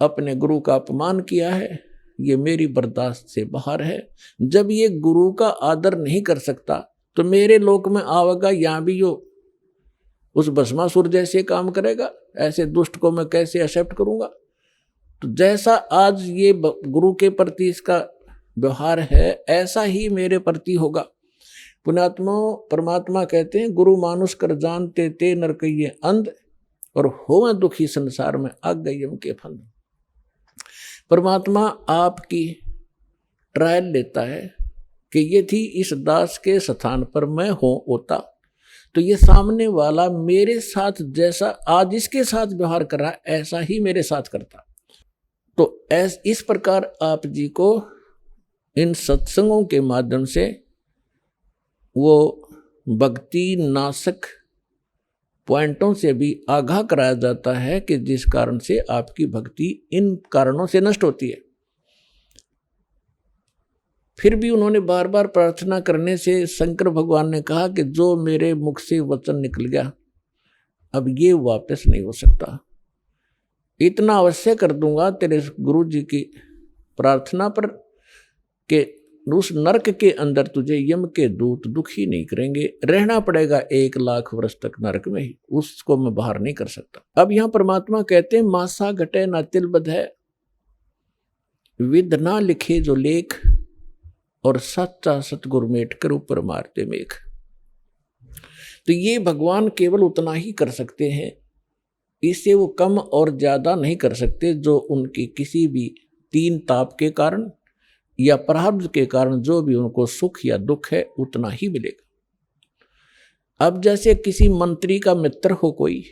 अपने गुरु का अपमान किया है, ये मेरी बर्दाश्त से बाहर है। जब ये गुरु का आदर नहीं कर सकता तो मेरे लोक में आवेगा, यहाँ भी यो उस भस्मासुर जैसे काम करेगा, ऐसे दुष्ट को मैं कैसे एक्सेप्ट करूंगा? तो जैसा आज ये गुरु के प्रति इसका व्यवहार है, ऐसा ही मेरे प्रति होगा। पुण्यात्मा परमात्मा कहते हैं, गुरु मानुष कर जानते ते नरकइये अंध, और होवे दुखी संसार में आग गई यम के फंद। परमात्मा आपकी ट्रायल लेता है कि यदि इस दास के स्थान पर मैं होता तो ये सामने वाला मेरे साथ जैसा आज इसके साथ व्यवहार कर रहा है ऐसा ही मेरे साथ करता। तो इस प्रकार आप जी को इन सत्संगों के माध्यम से वो भक्ति नाशक पॉइंटों से भी आगाह कराया जाता है कि जिस कारण से आपकी भक्ति इन कारणों से नष्ट होती है। फिर भी उन्होंने बार बार प्रार्थना करने से शंकर भगवान ने कहा कि जो मेरे मुख से वचन निकल गया अब ये वापस नहीं हो सकता, इतना अवश्य कर दूंगा तेरे गुरु जी की प्रार्थना पर कि उस नरक के अंदर तुझे यम के दूत दुखी नहीं करेंगे, रहना पड़ेगा 1 लाख वर्ष तक नरक में ही, उसको मैं बाहर नहीं कर सकता। अब यहां परमात्मा कहते हैं, मासा घटे ना तिल बध है, विद ना लिखे जो लेख, और सच्चा सतगुरु मेट कर ऊपर मारते मेघ। तो ये भगवान केवल उतना ही कर सकते हैं, इससे वो कम और ज्यादा नहीं कर सकते। जो उनकी किसी भी 3 ताप के कारण या प्रारब्ध के कारण जो भी उनको सुख या दुख है उतना ही मिलेगा। अब जैसे किसी मंत्री का मित्र हो कोई,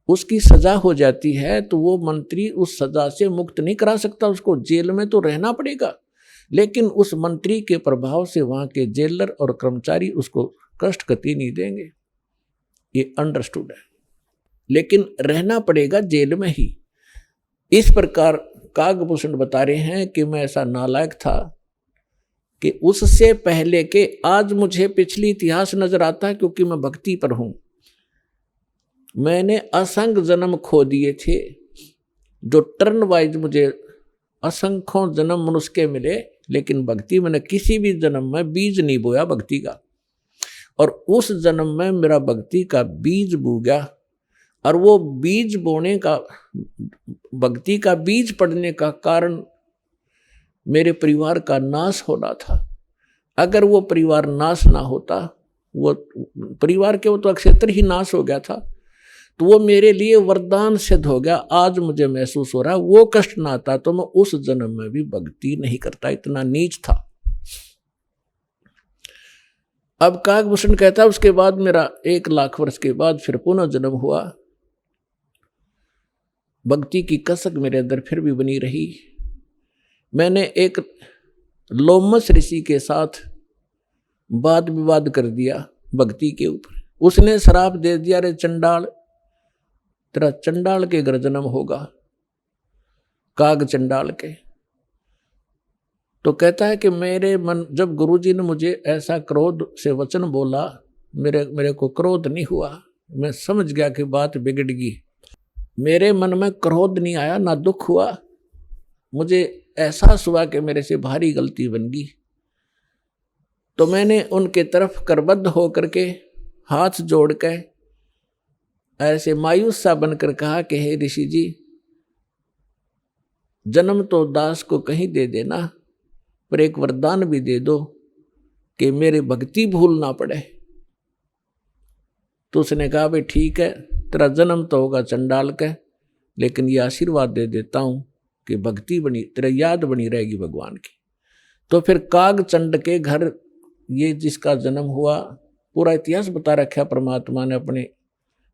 उसकी सजा हो जाती है तो वो मंत्री उस सजा से मुक्त नहीं करा सकता, उसको जेल में तो रहना पड़ेगा, लेकिन उस मंत्री के प्रभाव से वहां के जेलर और कर्मचारी उसको कष्ट कति नहीं देंगे, ये अंडरस्टूड है, लेकिन रहना पड़ेगा जेल में ही। इस प्रकार कागभूषण बता रहे हैं कि मैं ऐसा नालायक था कि उससे पहले के आज मुझे पिछली इतिहास नजर आता है, क्योंकि मैं भक्ति पर हूं। मैंने असंख्य जन्म खो दिए थे, जो टर्न वाइज मुझे असंख्यों जन्म मनुष्य के मिले, लेकिन भक्ति मैंने किसी भी जन्म में बीज नहीं बोया भक्ति का। और उस जन्म में मेरा भक्ति का बीज बू गया, और वो बीज बोने का, भक्ति का बीज पड़ने का कारण मेरे परिवार का नाश होना था। अगर वो परिवार नाश ना होता, वो परिवार के वो तो अक्षेत्र ही नाश हो गया था, तो वो मेरे लिए वरदान सिद्ध हो गया। आज मुझे महसूस हो रहा है वो कष्ट ना आता तो मैं उस जन्म में भी भक्ति नहीं करता, इतना नीच था। अब काकभूषण कहता है उसके बाद मेरा 1 लाख वर्ष के बाद फिर पुनः जन्म हुआ। भक्ति की कसक मेरे अंदर फिर भी बनी रही। मैंने एक लोमस ऋषि के साथ वाद विवाद कर दिया भक्ति के ऊपर। उसने श्राप दे दिया, रे चंडाल, तेरा चंडाल के घर जन्म होगा, काग चंडाल के। तो कहता है कि मेरे मन, जब गुरुजी ने मुझे ऐसा क्रोध से वचन बोला, मेरे को क्रोध नहीं हुआ। मैं समझ गया कि बात बिगड़ गई। मेरे मन में क्रोध नहीं आया, ना दुख हुआ। मुझे एहसास हुआ कि मेरे से भारी गलती बन गई। तो मैंने उनके तरफ करबद्ध होकर के हाथ जोड़ के ऐसे मायूस सा बनकर कहा कि हे ऋषि जी, जन्म तो दास को कहीं दे देना, पर एक वरदान भी दे दो कि मेरे भक्ति भूल ना पड़े। तो उसने कहा भाई ठीक है, तेरा जन्म तो होगा चंडाल का, लेकिन ये आशीर्वाद दे देता हूं कि भक्ति बनी, तेरा याद बनी रहेगी भगवान की। तो फिर काग चंड के घर ये जिसका जन्म हुआ, पूरा इतिहास बता रखा परमात्मा ने अपने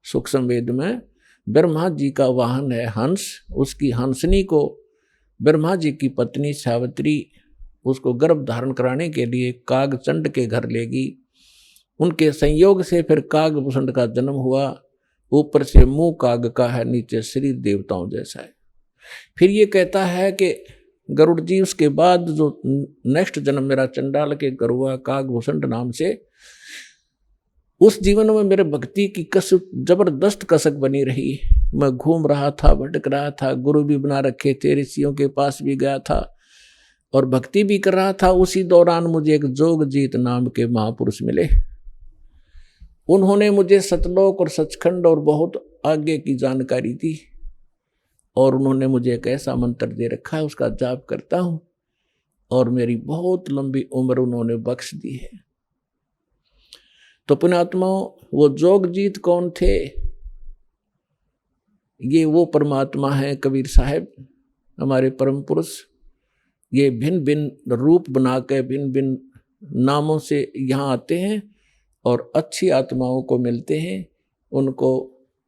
सुख संवेद में। ब्रह्मा जी का वाहन है हंस, उसकी हंसनी को ब्रह्मा जी की पत्नी सावित्री उसको गर्भ धारण कराने के लिए काग चंड के घर लेगी। उनके संयोग से फिर काकभूषण का जन्म हुआ। ऊपर से मुंह काग का है, नीचे शरीर देवताओं जैसा है। फिर ये कहता है कि गरुड़ जी उसके बाद जो नेक्स्ट जन्म मेरा चंडाल के घर हुआ काकभूषण नाम से, उस जीवन में मेरे भक्ति की कसक, जबरदस्त कसक बनी रही। मैं घूम रहा था, भटक रहा था, गुरु भी बना रखे थे, ऋषियों के पास भी गया था और भक्ति भी कर रहा था। उसी दौरान मुझे एक जोगजीत नाम के महापुरुष मिले। उन्होंने मुझे सतलोक और सचखंड और बहुत आगे की जानकारी दी, और उन्होंने मुझे एक ऐसा मंत्र दे रखा है, उसका जाप करता हूं और मेरी बहुत लंबी उम्र उन्होंने बख्श दी है। तो पुण्यात्माओं, वो जोगजीत कौन थे? ये वो परमात्मा है कबीर साहब, हमारे परम पुरुष। ये भिन्न भिन्न रूप बना के भिन्न भिन्न नामों से यहाँ आते हैं और अच्छी आत्माओं को मिलते हैं, उनको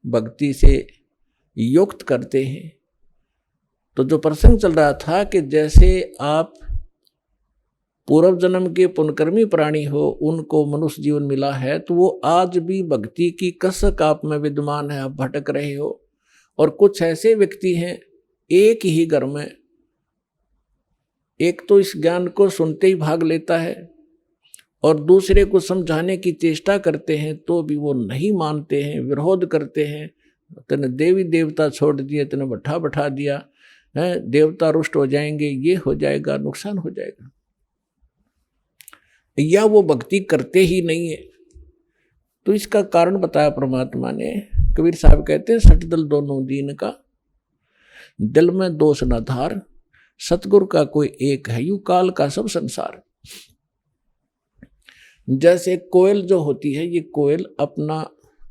भक्ति से युक्त करते हैं। तो जो प्रसंग चल रहा था कि जैसे आप पूर्व जन्म के पुण्यकर्मी प्राणी हो, उनको मनुष्य जीवन मिला है, तो वो आज भी भक्ति की कसक आप में विद्यमान है, आप भटक रहे हो। और कुछ ऐसे व्यक्ति हैं, एक ही घर में एक तो इस ज्ञान को सुनते ही भाग लेता है और दूसरे को समझाने की चेष्टा करते हैं तो भी वो नहीं मानते हैं, विरोध करते हैं। तने देवी देवता छोड़ दिए, तने बैठा दिया है, देवता रुष्ट हो जाएंगे, ये हो जाएगा, नुकसान हो जाएगा, या वो भक्ति करते ही नहीं है। तो इसका कारण बताया परमात्मा ने। कबीर साहब कहते हैं, सठ दल दोनों दीन का, दिल में दोष न धार, सतगुरु का कोई एक है, यू काल का सब संसार। जैसे कोयल जो होती है, ये कोयल अपना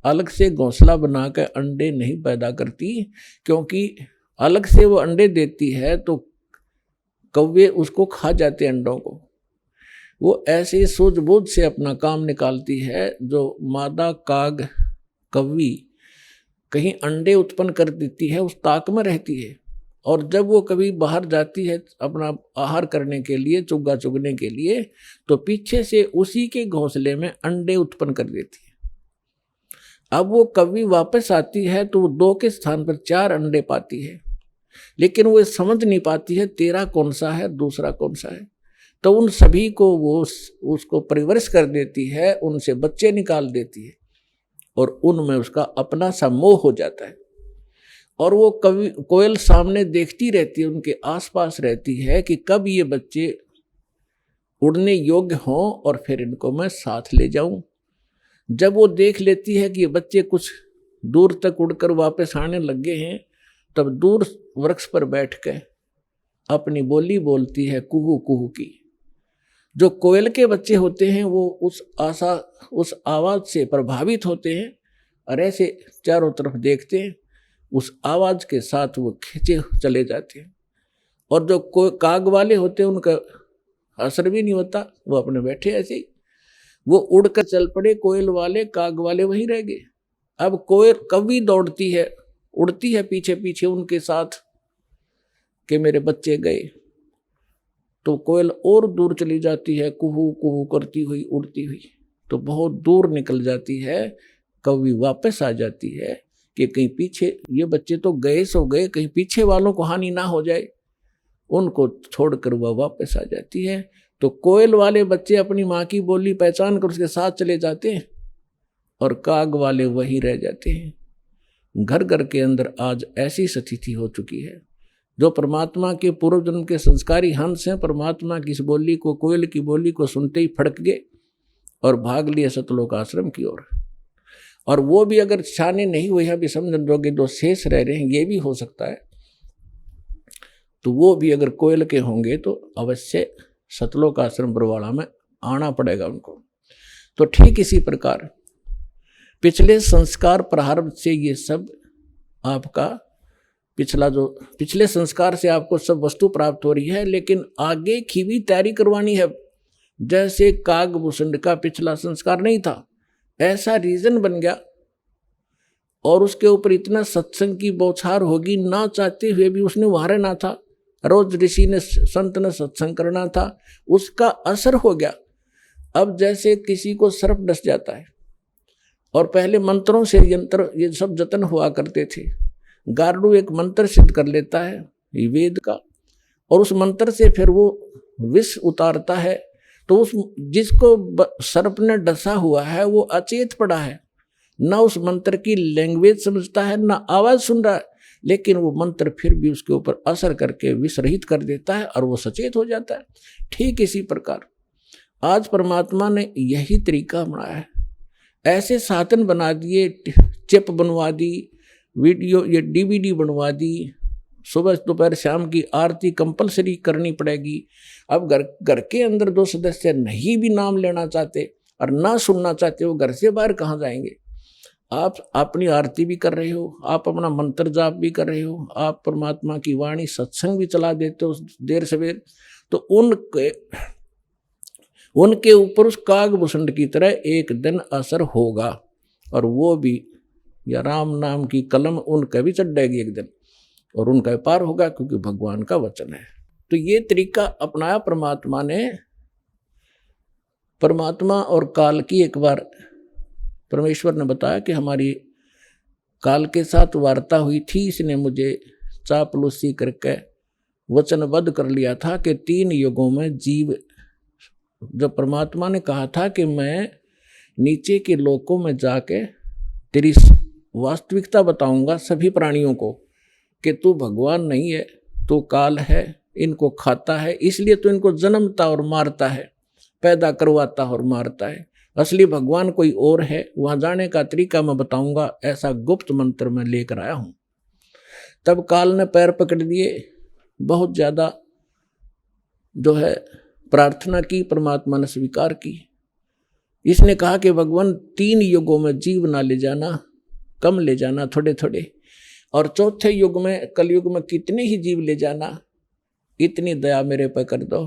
अलग से घोंसला बनाकर अंडे नहीं पैदा करती, क्योंकि अलग से वो अंडे देती है तो कौवे उसको खा जाते अंडों को। वो ऐसे सूझबूझ से अपना काम निकालती है। जो मादा काग कौवी कहीं अंडे उत्पन्न कर देती है, उस ताक में रहती है, और जब वो कभी बाहर जाती है अपना आहार करने के लिए, चुग्गा चुगने के लिए, तो पीछे से उसी के घोंसले में अंडे उत्पन्न कर देती है। अब वो कौवी वापस आती है तो वो 2 के स्थान पर 4 अंडे पाती है, लेकिन वो समझ नहीं पाती है तेरा कौन सा है, दूसरा कौन सा है। तो उन सभी को वो उसको परिवरिश कर देती है, उनसे बच्चे निकाल देती है और उनमें उसका अपना सा मोह हो जाता है। और वो कोयल सामने देखती रहती है, उनके आसपास रहती है कि कब ये बच्चे उड़ने योग्य हों और फिर इनको मैं साथ ले जाऊं। जब वो देख लेती है कि ये बच्चे कुछ दूर तक उड़कर वापस आने लग गए हैं, तब दूर वृक्ष पर बैठ कर अपनी बोली बोलती है कुहू कुहू की। जो कोयल के बच्चे होते हैं वो उस आवाज से प्रभावित होते हैं और ऐसे चारों तरफ देखते हैं, उस आवाज के साथ वो खींचे चले जाते हैं। और जो काग वाले होते हैं उनका असर भी नहीं होता, वो अपने बैठे ऐसे ही, वो उड़कर चल पड़े कोयल वाले, काग वाले वहीं रह गए। अब कोयल कभी दौड़ती है, उड़ती है पीछे पीछे उनके साथ कि मेरे बच्चे गए, तो कोयल और दूर चली जाती है कुहू कुहू करती हुई उड़ती हुई, तो बहुत दूर निकल जाती है। कभी वापस आ जाती है कि कहीं पीछे ये बच्चे तो गए सो गए, कहीं पीछे वालों को हानि ना हो जाए, उनको छोड़कर वह वापस आ जाती है। तो कोयल वाले बच्चे अपनी माँ की बोली पहचान कर उसके साथ चले जाते हैं और काग वाले वहीं रह जाते हैं। घर घर के अंदर आज ऐसी स्थिति हो चुकी है। जो परमात्मा के पूर्व जन्म के संस्कारी हंस हैं, परमात्मा की इस बोली को, कोयल की बोली को सुनते ही फड़क गए और भाग लिए सतलोक आश्रम की ओर। और वो भी अगर छाने नहीं हुए हैं, भी समझ लोगे जो शेष रह रहे हैं, ये भी हो सकता है, तो वो भी अगर कोयल के होंगे तो अवश्य सतलोक आश्रम बरवाड़ा में आना पड़ेगा उनको। तो ठीक इसी प्रकार पिछले संस्कार प्रारब्ध से ये सब आपका पिछले संस्कार से आपको सब वस्तु प्राप्त हो रही है, लेकिन आगे की भी तैयारी करवानी है। जैसे काग भूषण का पिछला संस्कार नहीं था, ऐसा रीजन बन गया और उसके ऊपर इतना सत्संग की बौछार होगी, ना चाहते हुए भी उसने वहां रहना था। रोज ऋषि ने संत ने सत्संग करना था, उसका असर हो गया। अब जैसे किसी को सर्प डस जाता है और पहले मंत्रों से यंत्र ये सब जतन हुआ करते थे, गारुड़ एक मंत्र सिद्ध कर लेता है वेद का और उस मंत्र से फिर वो विष उतारता है, तो उस जिसको सर्प ने डसा हुआ है वो अचेत पड़ा है, ना उस मंत्र की लैंग्वेज समझता है, ना आवाज सुन रहा है, लेकिन वो मंत्र फिर भी उसके ऊपर असर करके विष रहित कर देता है और वो सचेत हो जाता है। ठीक इसी प्रकार आज परमात्मा ने यही तरीका बनाया है। ऐसे साधन बना दिए, चिप बनवा दी, वीडियो ये डीवीडी बनवा दी, सुबह दोपहर शाम की आरती कंपलसरी करनी पड़ेगी। अब घर के अंदर दो सदस्य नहीं भी नाम लेना चाहते और ना सुनना चाहते, वो घर से बाहर कहाँ जाएंगे। आप अपनी आरती भी कर रहे हो, आप अपना मंत्र जाप भी कर रहे हो, आप परमात्मा की वाणी सत्संग भी चला देते हो देर सवेर, तो उनके ऊपर उस कागभूषण की तरह एक दिन असर होगा और वो भी या राम नाम की कलम उनका भी चढ़ जाएगी एक दिन और उनका पार होगा, क्योंकि भगवान का वचन है। तो ये तरीका अपनाया परमात्मा ने। परमात्मा और काल की एक बार परमेश्वर ने बताया कि हमारी काल के साथ वार्ता हुई थी, इसने मुझे चापलूसी करके वचनबद्ध कर लिया था कि 3 युगों में जीव, जब परमात्मा ने कहा था कि मैं नीचे के लोकों में जाके तेरी वास्तविकता बताऊंगा सभी प्राणियों को कि तू भगवान नहीं है, तू काल है, इनको खाता है, इसलिए तो इनको जन्मता और मारता है, पैदा करवाता और मारता है, असली भगवान कोई और है, वहां जाने का तरीका मैं बताऊंगा, ऐसा गुप्त मंत्र मैं लेकर आया हूं। तब काल ने पैर पकड़ दिए, बहुत ज्यादा जो है प्रार्थना की, परमात्मा ने स्वीकार की। इसने कहा कि भगवान 3 युगों में जीव ना ले जाना, कम ले जाना थोड़े थोड़े, और चौथे युग में कलयुग में कितने ही जीव ले जाना, इतनी दया मेरे पर कर दो।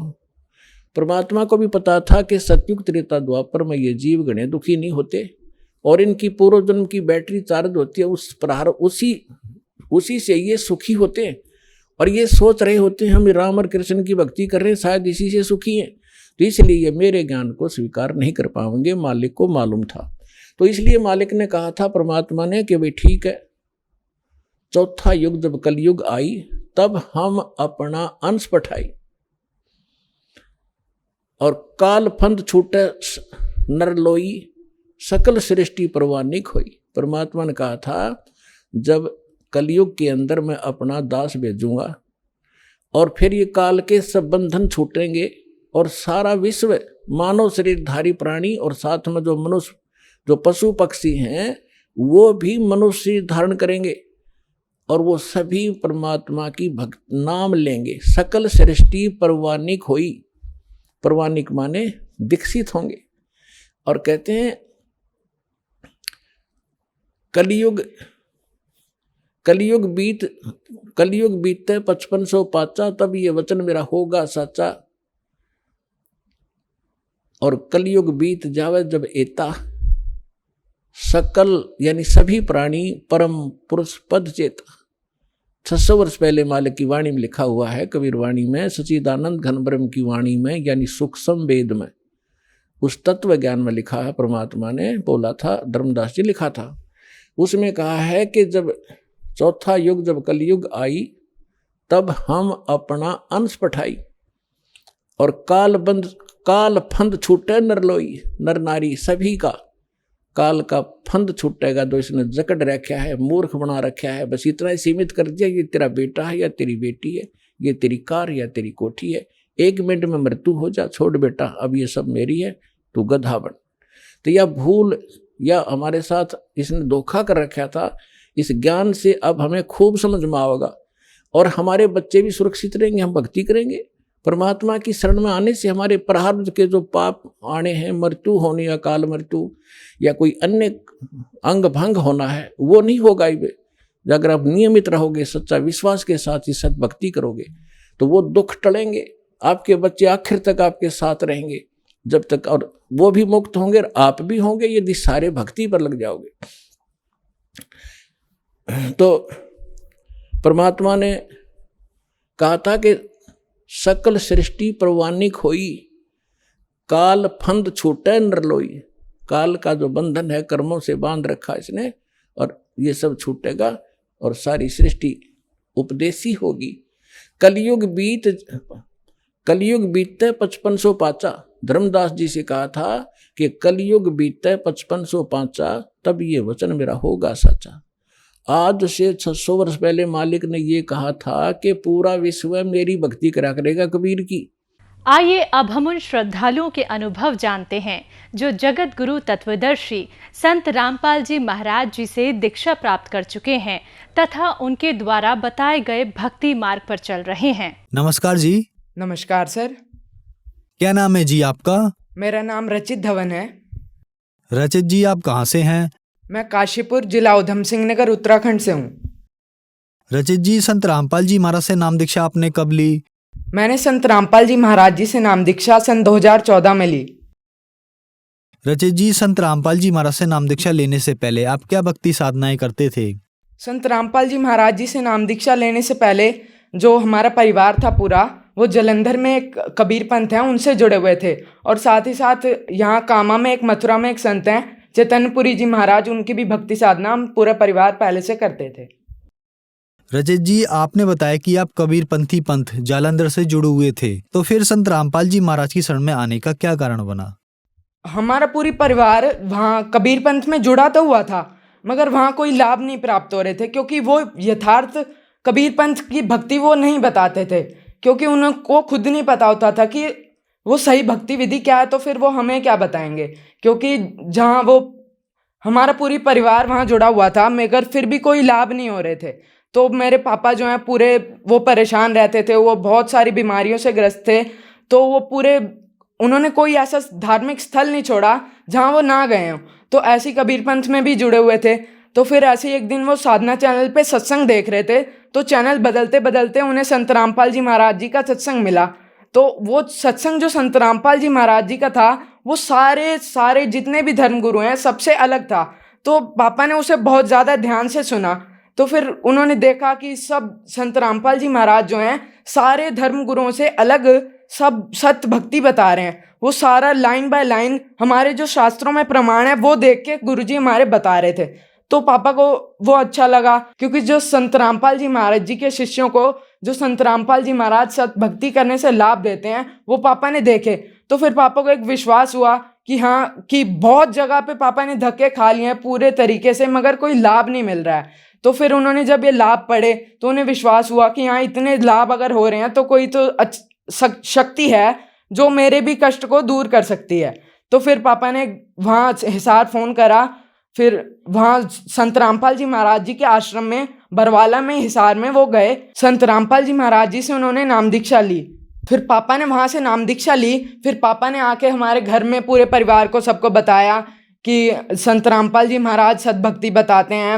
परमात्मा को भी पता था कि सतयुग त्रेता द्वापर में ये जीव गणे दुखी नहीं होते और इनकी पूर्व जन्म की बैटरी चार्ज होती है, उस प्रहार उसी से ये सुखी होते हैं और ये सोच रहे होते हैं हम राम और कृष्ण की भक्ति कर रहे हैं, शायद इसी से सुखी हैं, तो इसलिए ये मेरे ज्ञान को स्वीकार नहीं कर पाएंगे। मालिक को मालूम था, तो इसलिए मालिक ने कहा था परमात्मा ने कि भाई ठीक है, चौथा युग जब कलयुग आई तब हम अपना अंश पठाई और काल फंद छूटे नरलोई सकल सृष्टि परवानिक हुई। परमात्मा ने कहा था जब कलयुग के अंदर मैं अपना दास भेजूंगा और फिर ये काल के सब बंधन छूटेंगे और सारा विश्व मानव शरीरधारी प्राणी और साथ में जो मनुष्य जो पशु पक्षी हैं वो भी मनुष्य धारण करेंगे और वो सभी परमात्मा की भक्त नाम लेंगे। सकल सृष्टि परवानिक होई, परवानिक माने विकसित होंगे। और कहते हैं कलयुग बीतते 5500 पाचा, तब ये वचन मेरा होगा साचा। और कलयुग बीत जावे जब एता, सकल यानी सभी प्राणी परम पुरुष पद चेता। 600 वर्ष पहले मालिक की वाणी में लिखा हुआ है, कबीर वाणी में, सच्चिदानंद घन ब्रह्म की वाणी में, यानी सूक्ष्म वेद में, उस तत्व ज्ञान में लिखा है। परमात्मा ने बोला था, धर्मदास जी लिखा था, उसमें कहा है कि जब चौथा युग, जब कलयुग आई, तब हम अपना अंश पठाई और काल फंद छूटे नरलोई, नर नारी सभी का काल का फंद छूटेगा। जो इसने जकड़ रखा है, मूर्ख बना रखा है, बस इतना ही सीमित कर दिया, ये तेरा बेटा है या तेरी बेटी है, ये तेरी कार या तेरी कोठी है, 1 मिनट में मृत्यु हो जा, छोड़ बेटा, अब ये सब मेरी है, तू गधा बन। तो यह भूल या हमारे साथ इसने धोखा कर रखा था। इस ज्ञान से अब हमें खूब समझ में आएगा और हमारे बच्चे भी सुरक्षित रहेंगे, हम भक्ति करेंगे। परमात्मा की शरण में आने से हमारे प्रारब्ध के जो पाप आने हैं, मृत्यु होनी, अकाल मृत्यु या कोई अन्य अंग भंग होना है, वो नहीं होगा ही। अगर आप नियमित रहोगे, सच्चा विश्वास के साथ ही सत भक्ति करोगे, तो वो दुख टलेंगे। आपके बच्चे आखिर तक आपके साथ रहेंगे जब तक, और वो भी मुक्त होंगे और आप भी होंगे, यदि सारे भक्ति पर लग जाओगे। तो परमात्मा ने कहा था कि सकल सृष्टि परवानिक होई, काल फंद छूटे नरलोई। काल का जो बंधन है, कर्मों से बांध रखा इसने, और ये सब छूटेगा और सारी सृष्टि उपदेशी होगी। कलयुग बीतते 5500 पाचा। धर्मदास जी से कहा था कि कलयुग बीतते 5500 पाचा, तब ये वचन मेरा होगा सच्चा। आज से 600 वर्ष पहले मालिक ने ये कहा था कि पूरा विश्व मेरी भक्ति करा करेगा कबीर की। आइए अब हम उन श्रद्धालुओं के अनुभव जानते हैं जो जगत गुरु तत्वदर्शी संत रामपाल जी महाराज जी से दीक्षा प्राप्त कर चुके हैं तथा उनके द्वारा बताए गए भक्ति मार्ग पर चल रहे हैं। नमस्कार जी। नमस्कार सर। क्या नाम है जी आपका? मेरा नाम रचित धवन है। रचित जी, आप कहाँ से हैं? मैं काशीपुर, जिला उधम सिंह नगर, उत्तराखंड से हूँ। रचित जी, संत रामपाल जी महाराज से नाम दीक्षा आपने कब ली? मैंने संत रामपाल जी महाराज जी से नाम दीक्षा सन 2014 में ली। रचित जी, संत रामपाल जी महाराज से नाम दीक्षा लेने से पहले आप क्या भक्ति साधनाएं करते थे? संत रामपाल जी महाराज जी से नाम दीक्षा लेने से पहले जो हमारा परिवार था पूरा, वो जलंधर में एक कबीर पंथ है, उनसे जुड़े हुए थे। और साथ ही साथ यहाँ कामा में एक, मथुरा में एक संत हैं चैतन्यपुरी जी महाराज, उनकी भी भक्ति साधना हम पूरा परिवार पहले से करते थे। रचित जी, आपने बताया कि आप कबीर पंथी पंथ जालंधर से जुड़े हुए थे, तो फिर संत रामपाल जी महाराज की शरण में आने का क्या कारण बना? हमारा पूरी परिवार वहाँ कबीर पंथ में जुड़ा तो हुआ था, मगर वहाँ कोई लाभ नहीं प्राप्त हो रहे थे, क्योंकि वो यथार्थ कबीर पंथ की भक्ति वो नहीं बताते थे, क्योंकि उनको खुद नहीं पता होता था कि वो सही भक्ति विधि क्या है, तो फिर वो हमें क्या बताएंगे। क्योंकि जहाँ वो हमारा पूरी परिवार वहाँ जुड़ा हुआ था, मगर फिर भी कोई लाभ नहीं हो रहे थे। तो मेरे पापा जो हैं पूरे वो परेशान रहते थे, वो बहुत सारी बीमारियों से ग्रस्त थे, तो वो पूरे उन्होंने कोई ऐसा धार्मिक स्थल नहीं छोड़ा जहाँ वो ना गए हों। तो ऐसी कबीर पंथ में भी जुड़े हुए थे। तो फिर ऐसे एक दिन वो साधना चैनल पे सत्संग देख रहे थे, तो चैनल बदलते बदलते उन्हें संत रामपाल जी महाराज जी का सत्संग मिला। तो वो सत्संग जो संत रामपाल जी महाराज जी का था, वो सारे जितने भी धर्मगुरु हैं सबसे अलग था। तो पापा ने उसे बहुत ज़्यादा ध्यान से सुना। तो फिर उन्होंने देखा कि सब संत रामपाल जी महाराज जो हैं सारे धर्मगुरुओं से अलग सब सत्य भक्ति बता रहे हैं। वो सारा लाइन बाय लाइन हमारे जो शास्त्रों में प्रमाण है वो देख के गुरुजी हमारे बता रहे थे। तो पापा को वो अच्छा लगा, क्योंकि जो संत रामपाल जी महाराज जी के शिष्यों को जो संत रामपाल जी महाराज सत भक्ति करने से लाभ देते हैं वो पापा ने देखे। तो फिर पापा को एक विश्वास हुआ कि हाँ, कि बहुत जगह पे पापा ने धक्के खा लिए हैं पूरे तरीके से, मगर कोई लाभ नहीं मिल रहा है। तो फिर उन्होंने जब ये लाभ पढ़े तो उन्हें विश्वास हुआ कि हाँ, इतने लाभ अगर हो रहे हैं तो कोई तो शक्ति है जो मेरे भी कष्ट को दूर कर सकती है। तो फिर पापा ने वहाँ हिसार फ़ोन करा, फिर वहाँ संत रामपाल जी महाराज जी के आश्रम में बरवाला में हिसार में वो गए। संत रामपाल जी महाराज जी से उन्होंने नाम दीक्षा ली। फिर पापा ने वहाँ से नाम दीक्षा ली। फिर पापा ने आके हमारे घर में पूरे परिवार को सबको बताया कि संत रामपाल जी महाराज सद्भक्ति बताते हैं।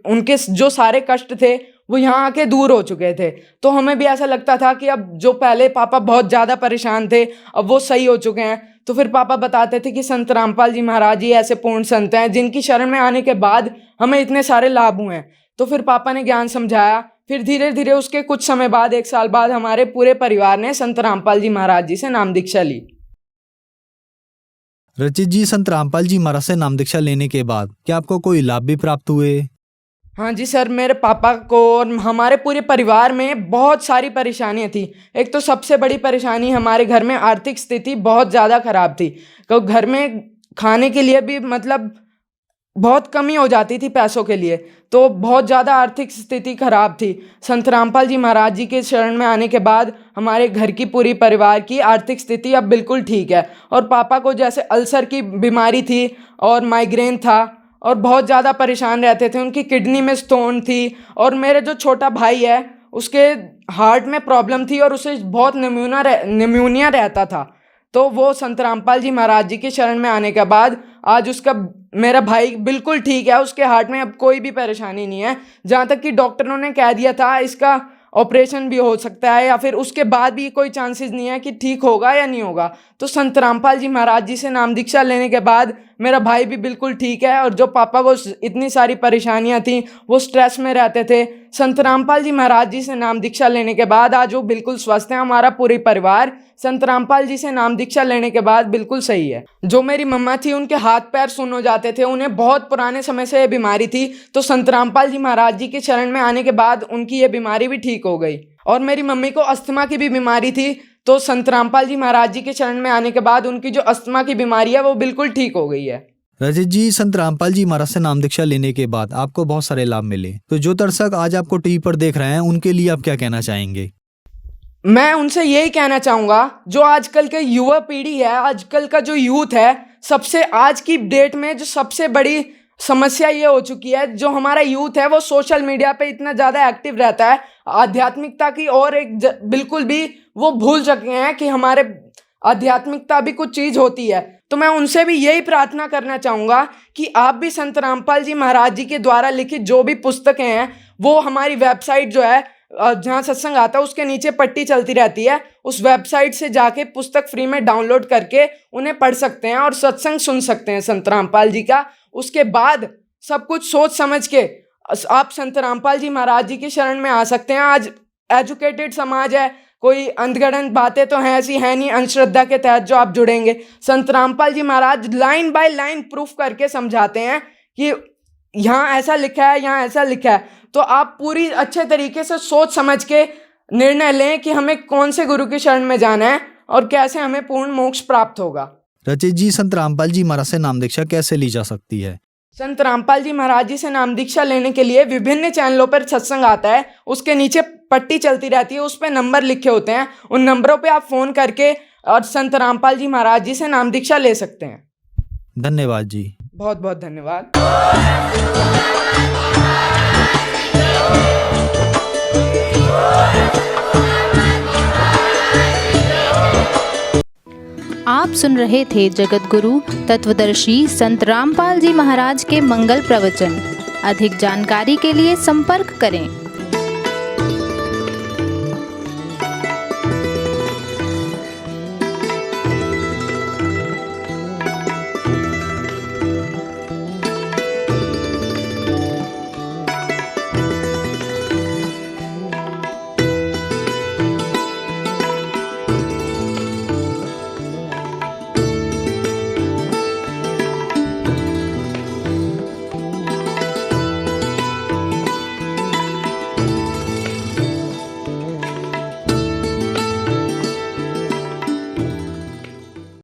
उनके जो सारे कष्ट थे वो यहाँ आके दूर हो चुके थे। तो हमें भी ऐसा लगता था कि अब जो पहले पापा बहुत ज़्यादा परेशान थे अब वो सही हो चुके हैं। तो फिर पापा बताते थे कि संत रामपाल जी महाराज जी ऐसे पूर्ण संत हैं जिनकी शरण में आने के बाद हमें इतने सारे लाभ हुए हैं। तो फिर पापा ने ज्ञान समझाया। फिर धीरे धीरे उसके कुछ समय बाद, 1 साल बाद, हमारे पूरे परिवार ने संत रामपाल जी महाराज जी से नाम दीक्षा ली। रचित जी, संत रामपाल जी महाराज से नाम दीक्षा लेने के बाद क्या आपको कोई लाभ भी प्राप्त हुए? हाँ जी सर, मेरे पापा को और हमारे पूरे परिवार में बहुत सारी परेशानियाँ थी। एक तो सबसे बड़ी परेशानी, हमारे घर में आर्थिक स्थिति बहुत ज़्यादा ख़राब थी। तो घर में खाने के लिए भी मतलब बहुत कमी हो जाती थी पैसों के लिए, तो बहुत ज़्यादा आर्थिक स्थिति खराब थी। संत रामपाल जी महाराज जी के शरण में आने के बाद हमारे घर की पूरी परिवार की आर्थिक स्थिति अब बिल्कुल ठीक है। और पापा को जैसे अल्सर की बीमारी थी और माइग्रेन था और बहुत ज़्यादा परेशान रहते थे, उनकी किडनी में स्टोन थी। और मेरे जो छोटा भाई है उसके हार्ट में प्रॉब्लम थी और उसे बहुत निमोनिया रहता था। तो वो संत रामपाल जी महाराज जी के शरण में आने के बाद आज मेरा भाई बिल्कुल ठीक है, उसके हार्ट में अब कोई भी परेशानी नहीं है। जहाँ तक कि डॉक्टरों ने कह दिया था इसका ऑपरेशन भी हो सकता है या फिर उसके बाद भी कोई चांसेस नहीं है कि ठीक होगा या नहीं होगा। तो संत रामपाल जी महाराज जी से नाम दीक्षा लेने के बाद मेरा भाई भी बिल्कुल ठीक है। और जो पापा को इतनी सारी परेशानियां थी, वो स्ट्रेस में रहते थे, संत रामपाल जी महाराज जी से नाम दीक्षा लेने के बाद आज वो बिल्कुल स्वस्थ हैं। हमारा पूरी परिवार संत रामपाल जी से नाम दीक्षा लेने के बाद बिल्कुल सही है। जो मेरी मम्मा थी उनके हाथ पैर सुन्न हो जाते थे, उन्हें बहुत पुराने समय से ये बीमारी थी। तो संत रामपाल जी महाराज जी के शरण में आने के बाद उनकी ये बीमारी भी ठीक हो गई। और मेरी मम्मी को अस्थमा की भी बीमारी थी, तो संत रामपाल जी महाराज जी के शरण में आने के बाद उनकी जो अस्थमा की बीमारी है वो बिल्कुल ठीक हो गई है। रजित जी, संत रामपाल जी महाराज से नाम दीक्षा लेने के बाद आपको बहुत सारे लाभ मिले, तो जो दर्शक आज आपको टीवी पर देख रहे हैं उनके लिए आप क्या कहना चाहेंगे? मैं उनसे यही कहना चाहूँगा, जो आजकल के युवा पीढ़ी है, आजकल का जो यूथ है, सबसे आज की डेट में जो सबसे बड़ी समस्या ये हो चुकी है, जो हमारा यूथ है वो सोशल मीडिया पे इतना ज़्यादा एक्टिव रहता है, आध्यात्मिकता की और बिल्कुल भी वो भूल चुके हैं कि हमारे आध्यात्मिकता भी कुछ चीज़ होती है। तो मैं उनसे भी यही प्रार्थना करना चाहूँगा कि आप भी संत रामपाल जी महाराज जी के द्वारा लिखित जो भी पुस्तकें हैं वो हमारी वेबसाइट जो है जहाँ सत्संग आता है उसके नीचे पट्टी चलती रहती है, उस वेबसाइट से जाके पुस्तक फ्री में डाउनलोड करके उन्हें पढ़ सकते हैं और सत्संग सुन सकते हैं संत रामपाल जी का। उसके बाद सब कुछ सोच समझ के आप संत रामपाल जी महाराज जी की शरण में आ सकते हैं। आज एजुकेटेड समाज है, कोई अंधगढ़ंत बातें तो हैं ऐसी है नहीं अंधश्रद्धा के तहत जो आप जुड़ेंगे। संत रामपाल जी महाराज लाइन बाय लाइन प्रूफ करके समझाते हैं कि यहाँ ऐसा लिखा है, यहाँ ऐसा लिखा है। तो आप पूरी अच्छे तरीके से सोच समझ के निर्णय लें कि हमें कौन से गुरु की शरण में जाना है और कैसे हमें पूर्ण मोक्ष प्राप्त होगा। रचित जी, संत रामपाल जी महाराज से नाम दीक्षा कैसे ली जा सकती है? संत रामपाल जी महाराज जी से नाम दीक्षा लेने के लिए विभिन्न चैनलों पर सत्संग आता है, उसके नीचे पट्टी चलती रहती है, उस पर नंबर लिखे होते हैं। उन नंबरों पे आप फ़ोन करके और संत रामपाल जी महाराज जी से नाम दीक्षा ले सकते हैं। धन्यवाद जी, बहुत बहुत धन्यवाद। आप सुन रहे थे जगत गुरु तत्वदर्शी संत रामपाल जी महाराज के मंगल प्रवचन। अधिक जानकारी के लिए संपर्क करें।